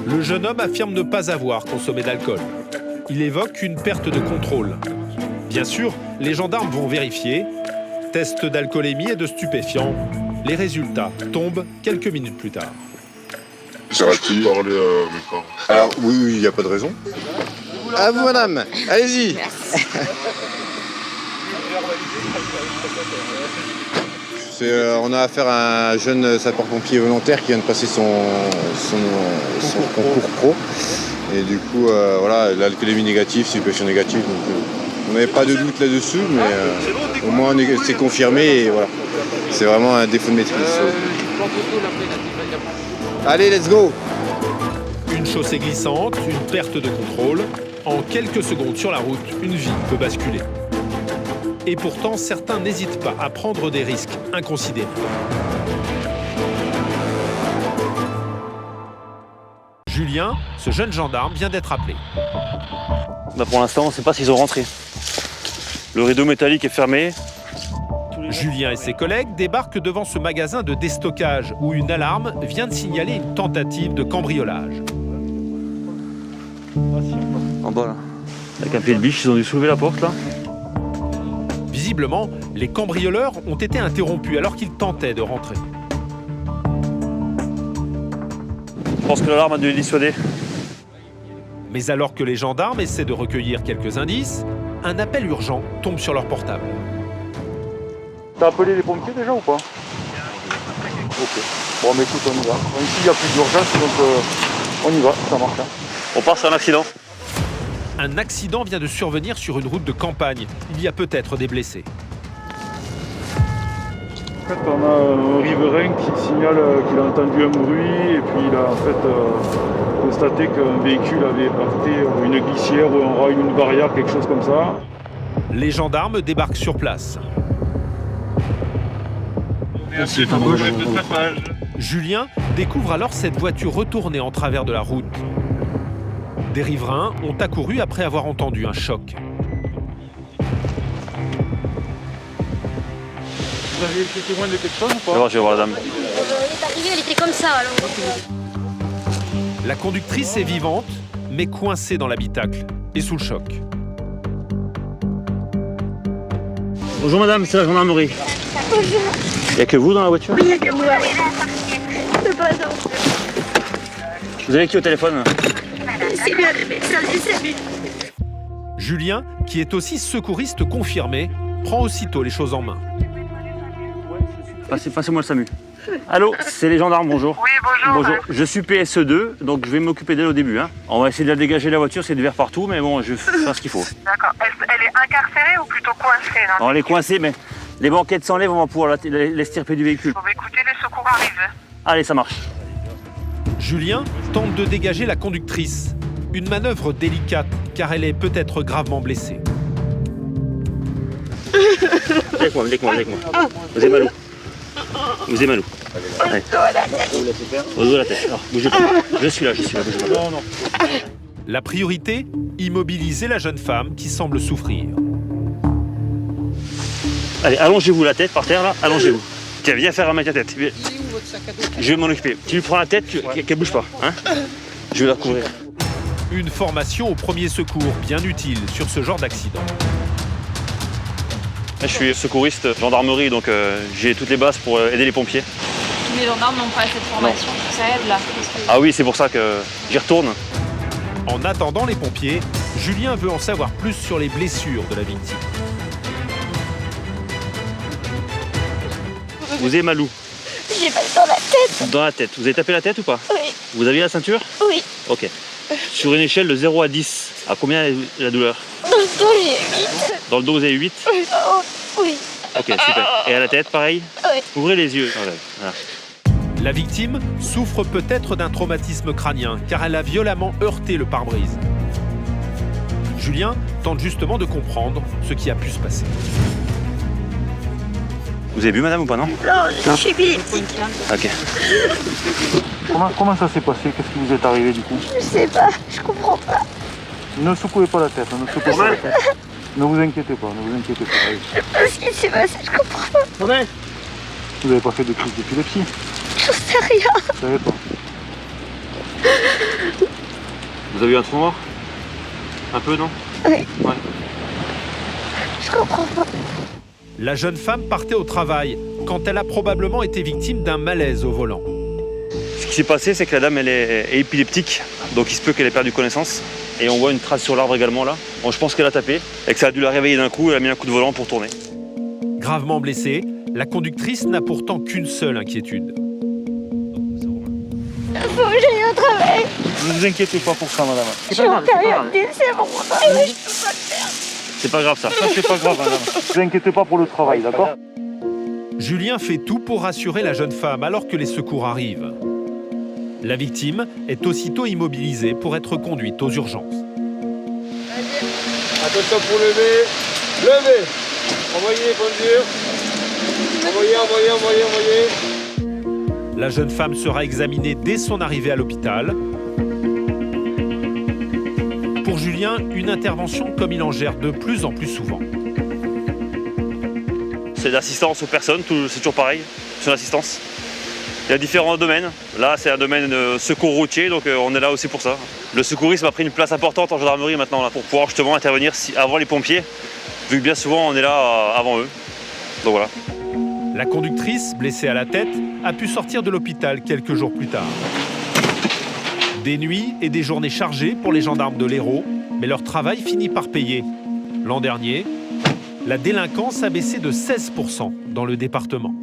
Le jeune homme affirme ne pas avoir consommé d'alcool. Il évoque une perte de contrôle. Bien sûr, les gendarmes vont vérifier. Test d'alcoolémie et de stupéfiants. Les résultats tombent quelques minutes plus tard. J'ai raté parler à mes parents. Alors, oui, il n'y a pas de raison. À vous, madame. Allez-y. On a affaire à un jeune sapeur-pompier volontaire qui vient de passer son concours pro. Et du coup, voilà, l'alcoolémie négative, stupéfiant négatif. Donc, on n'avait pas de doute là-dessus, mais au moins c'est confirmé. Et voilà, c'est vraiment un défaut de maîtrise. Allez, let's go. Une chaussée glissante, une perte de contrôle. En quelques secondes sur la route, une vie peut basculer. Et pourtant, certains n'hésitent pas à prendre des risques inconsidérés. Julien, ce jeune gendarme, vient d'être appelé. Bah pour l'instant, on ne sait pas s'ils ont rentré. Le rideau métallique est fermé. Julien et ses collègues débarquent devant ce magasin de déstockage où une alarme vient de signaler une tentative de cambriolage. En bas là. Avec un pied de biche, ils ont dû soulever la porte là. Visiblement, les cambrioleurs ont été interrompus alors qu'ils tentaient de rentrer. Je pense que l'alarme a dû les dissuader. Mais alors que les gendarmes essaient de recueillir quelques indices, un appel urgent tombe sur leur portable. T'as appelé les pompiers déjà ou pas? Ok. Bon mais écoute, on y va. Ici il n'y a plus d'urgence, donc on y va, ça marche. On part sur un accident. Un accident vient de survenir sur une route de campagne. Il y a peut-être des blessés. En fait, on a un riverain qui signale qu'il a entendu un bruit et puis il a en fait constaté qu'un véhicule avait heurté une glissière ou un rail, une barrière, quelque chose comme ça. Les gendarmes débarquent sur place. Julien découvre alors cette voiture retournée en travers de la route. Des riverains ont accouru après avoir entendu un choc. Vous avez été témoin de quelque chose ou pas? Je vais voir la dame. Elle est arrivée, elle était comme ça alors. La conductrice est vivante, mais coincée dans l'habitacle et sous le choc. Bonjour madame, c'est la gendarmerie. Bonjour. Il n'y a que vous dans la voiture? Oui, il y a que moi. C'est pas ça. Vous avez qui au téléphone? C'est bien le médecin du SAMU. Julien, qui est aussi secouriste confirmé, prend aussitôt les choses en main. Passez-moi le SAMU. Allô, c'est les gendarmes, bonjour. Oui, bonjour. Bonjour, je suis PSE2, donc je vais m'occuper d'elle au début. Hein. On va essayer de la dégager la voiture, c'est du verre partout, mais bon, je vais faire ce qu'il faut. D'accord. Elle est incarcérée ou plutôt coincée là? Alors, elle est coincée, mais les banquettes s'enlèvent, on va pouvoir l'estirper du véhicule. Bon, bah, écoutez, les secours arrivent. Allez, ça marche. Julien tente de dégager la conductrice. Une manœuvre délicate, car elle est peut-être gravement blessée. Avec moi. Vous avez mal où? Vous avez mal où? Allez. Au dos de la tête. Alors, bougez pas. Je suis là, bougez pas. Non. La priorité, immobiliser la jeune femme qui semble souffrir. Allez, allongez-vous la tête par terre, là. Allongez-vous. Tiens, viens faire remettre la tête. Je vais m'en occuper. Tu lui prends la tête, qu'elle bouge pas. Hein, je vais la couvrir. Une formation au premier secours bien utile sur ce genre d'accident. Je suis secouriste gendarmerie, donc j'ai toutes les bases pour aider les pompiers. Tous les gendarmes n'ont pas cette formation, ça aide là. Ah oui, c'est pour ça que j'y retourne. En attendant les pompiers, Julien veut en savoir plus sur les blessures de la victime. Vous avez mal où? J'ai mal dans la tête. Dans la tête. Vous avez tapé la tête ou pas? Oui. Vous aviez la ceinture? Oui. Ok. Sur une échelle de 0 à 10, à combien est la douleur? Dans le dos, j'ai 8. Dans le dos, vous avez 8? Oh, oui. Ok, super. Et à la tête, pareil? Oui. Ouvrez les yeux. Voilà. La victime souffre peut-être d'un traumatisme crânien, car elle a violemment heurté le pare-brise. Julien tente justement de comprendre ce qui a pu se passer. Vous avez bu, madame, ou pas, non? Non, je suis épileptique. Ok. Comment ça s'est passé? Qu'est-ce qui vous est arrivé, du coup? Je sais pas, je comprends pas. Ne secouez pas la tête, Ne vous inquiétez pas, Je sais pas ce qui s'est passé, je comprends pas. Vous n'avez pas fait de crise d'épilepsie? J'en sais rien. Vous savez pas. Vous avez eu un trou noir? Un peu, non? Oui. Ouais. Je comprends pas. La jeune femme partait au travail quand elle a probablement été victime d'un malaise au volant. Ce qui s'est passé, c'est que la dame, elle est épileptique, donc il se peut qu'elle ait perdu connaissance. Et on voit une trace sur l'arbre également là. Bon, je pense qu'elle a tapé et que ça a dû la réveiller d'un coup. Elle a mis un coup de volant pour tourner. Gravement blessée, la conductrice n'a pourtant qu'une seule inquiétude. Faut que j'aille au travail. Ne vous inquiétez pas pour ça, madame. Je suis en période d'essai pour mon travail, je peux pas le faire. C'est pas grave ça. Ça, c'est pas grave, madame. Ne vous inquiétez pas pour le travail, d'accord? Julien fait tout pour rassurer la jeune femme alors que les secours arrivent. La victime est aussitôt immobilisée pour être conduite aux urgences. Attention pour lever. Levez. Envoyez, conduire. Envoyez. La jeune femme sera examinée dès son arrivée à l'hôpital. Pour Julien, une intervention comme il en gère de plus en plus souvent. C'est l'assistance aux personnes, c'est toujours pareil, sur l'assistance. Il y a différents domaines. Là, c'est un domaine de secours routier, donc on est là aussi pour ça. Le secourisme a pris une place importante en gendarmerie maintenant, là, pour pouvoir justement intervenir avant les pompiers, vu que bien souvent on est là avant eux. Donc voilà. La conductrice, blessée à la tête, a pu sortir de l'hôpital quelques jours plus tard. Des nuits et des journées chargées pour les gendarmes de l'Hérault, mais leur travail finit par payer. L'an dernier, la délinquance a baissé de 16% dans le département.